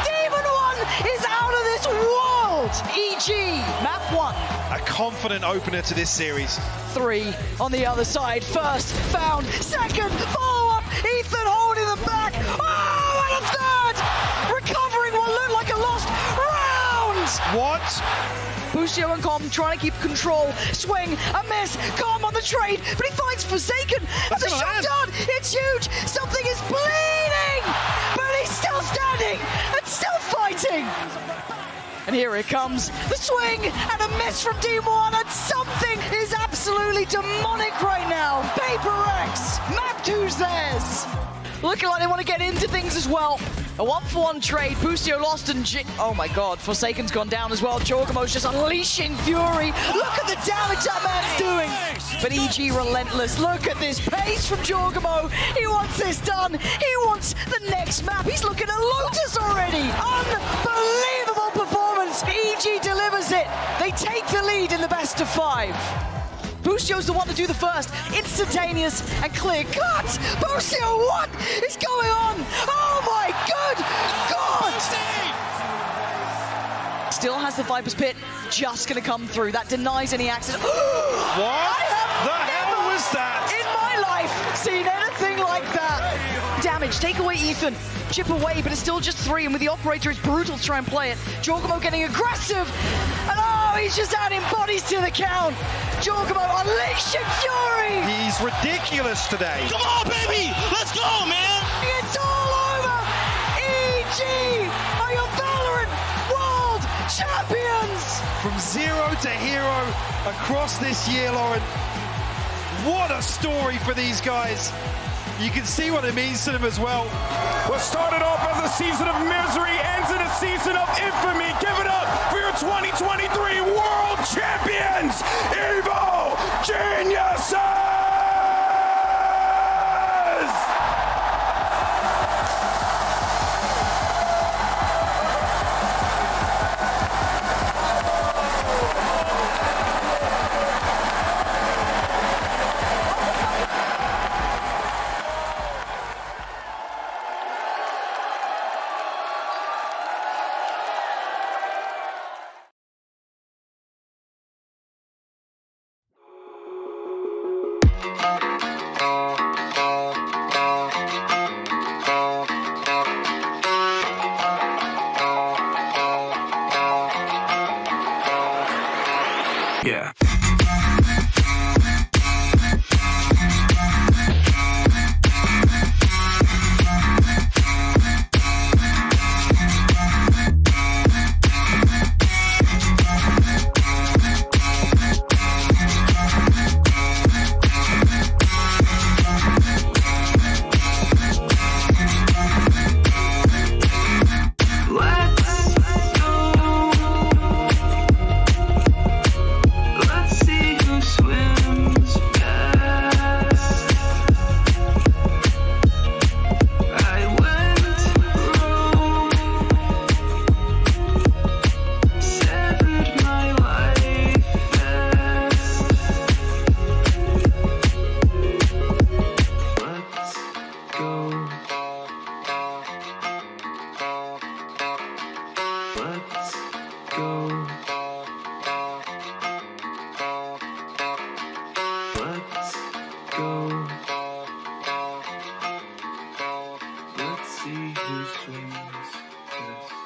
Demon 1 is out of this world. EG, map 1. A confident opener to this series. 3 on the other side. First found, second follow-up. Ethan holding them back. Oh, and a third! Recovering what looked like a lost round! What? Busio and Com trying to keep control. Swing, a miss. Com on the trade, but he finds Forsaken. That's a shot done. It's huge. Something is bleeding, but he's still standing and still fighting. And here it comes. The swing and a miss from D1, and something is absolutely demonic right now. Paper X, map 2's theirs. Looking like they want to get into things as well. A 1-for-1 trade. Busio lost and oh my God, Forsaken's gone down as well. Jorgamo's just unleashing fury. Look at the damage that man's doing. But EG relentless. Look at this pace from Jorgamo. He wants this done. He wants the next map. He's looking at Lotus already. Unbelievable performance. EG delivers it. They take the lead in the best of 5. Busio's the one to do the first. Instantaneous and clear cut. Busio, what is going on? Oh my good God! Still has the Viper's Pit. Just going to come through. That denies any access. What the hell was that? In my life, seen anything like that. Damage. Take away Ethan. Chip away, but it's still just 3. And with the operator, it's brutal to try and play it. Jorgamo getting aggressive. And oh, he's just adding bodies to the count. Jorgamo unleashing fury. He's ridiculous today. Come on, baby. Let's go, man. It's all over. EG are your VALORANT World Champions. From 0 to hero across this year, Lauren. What a story for these guys. You can see what it means to them as well. What started off as a season of misery ends in a season of infamy. Give it up for your 2023 World Champions, Evo Geniuses! Yeah. Let's see who swings this.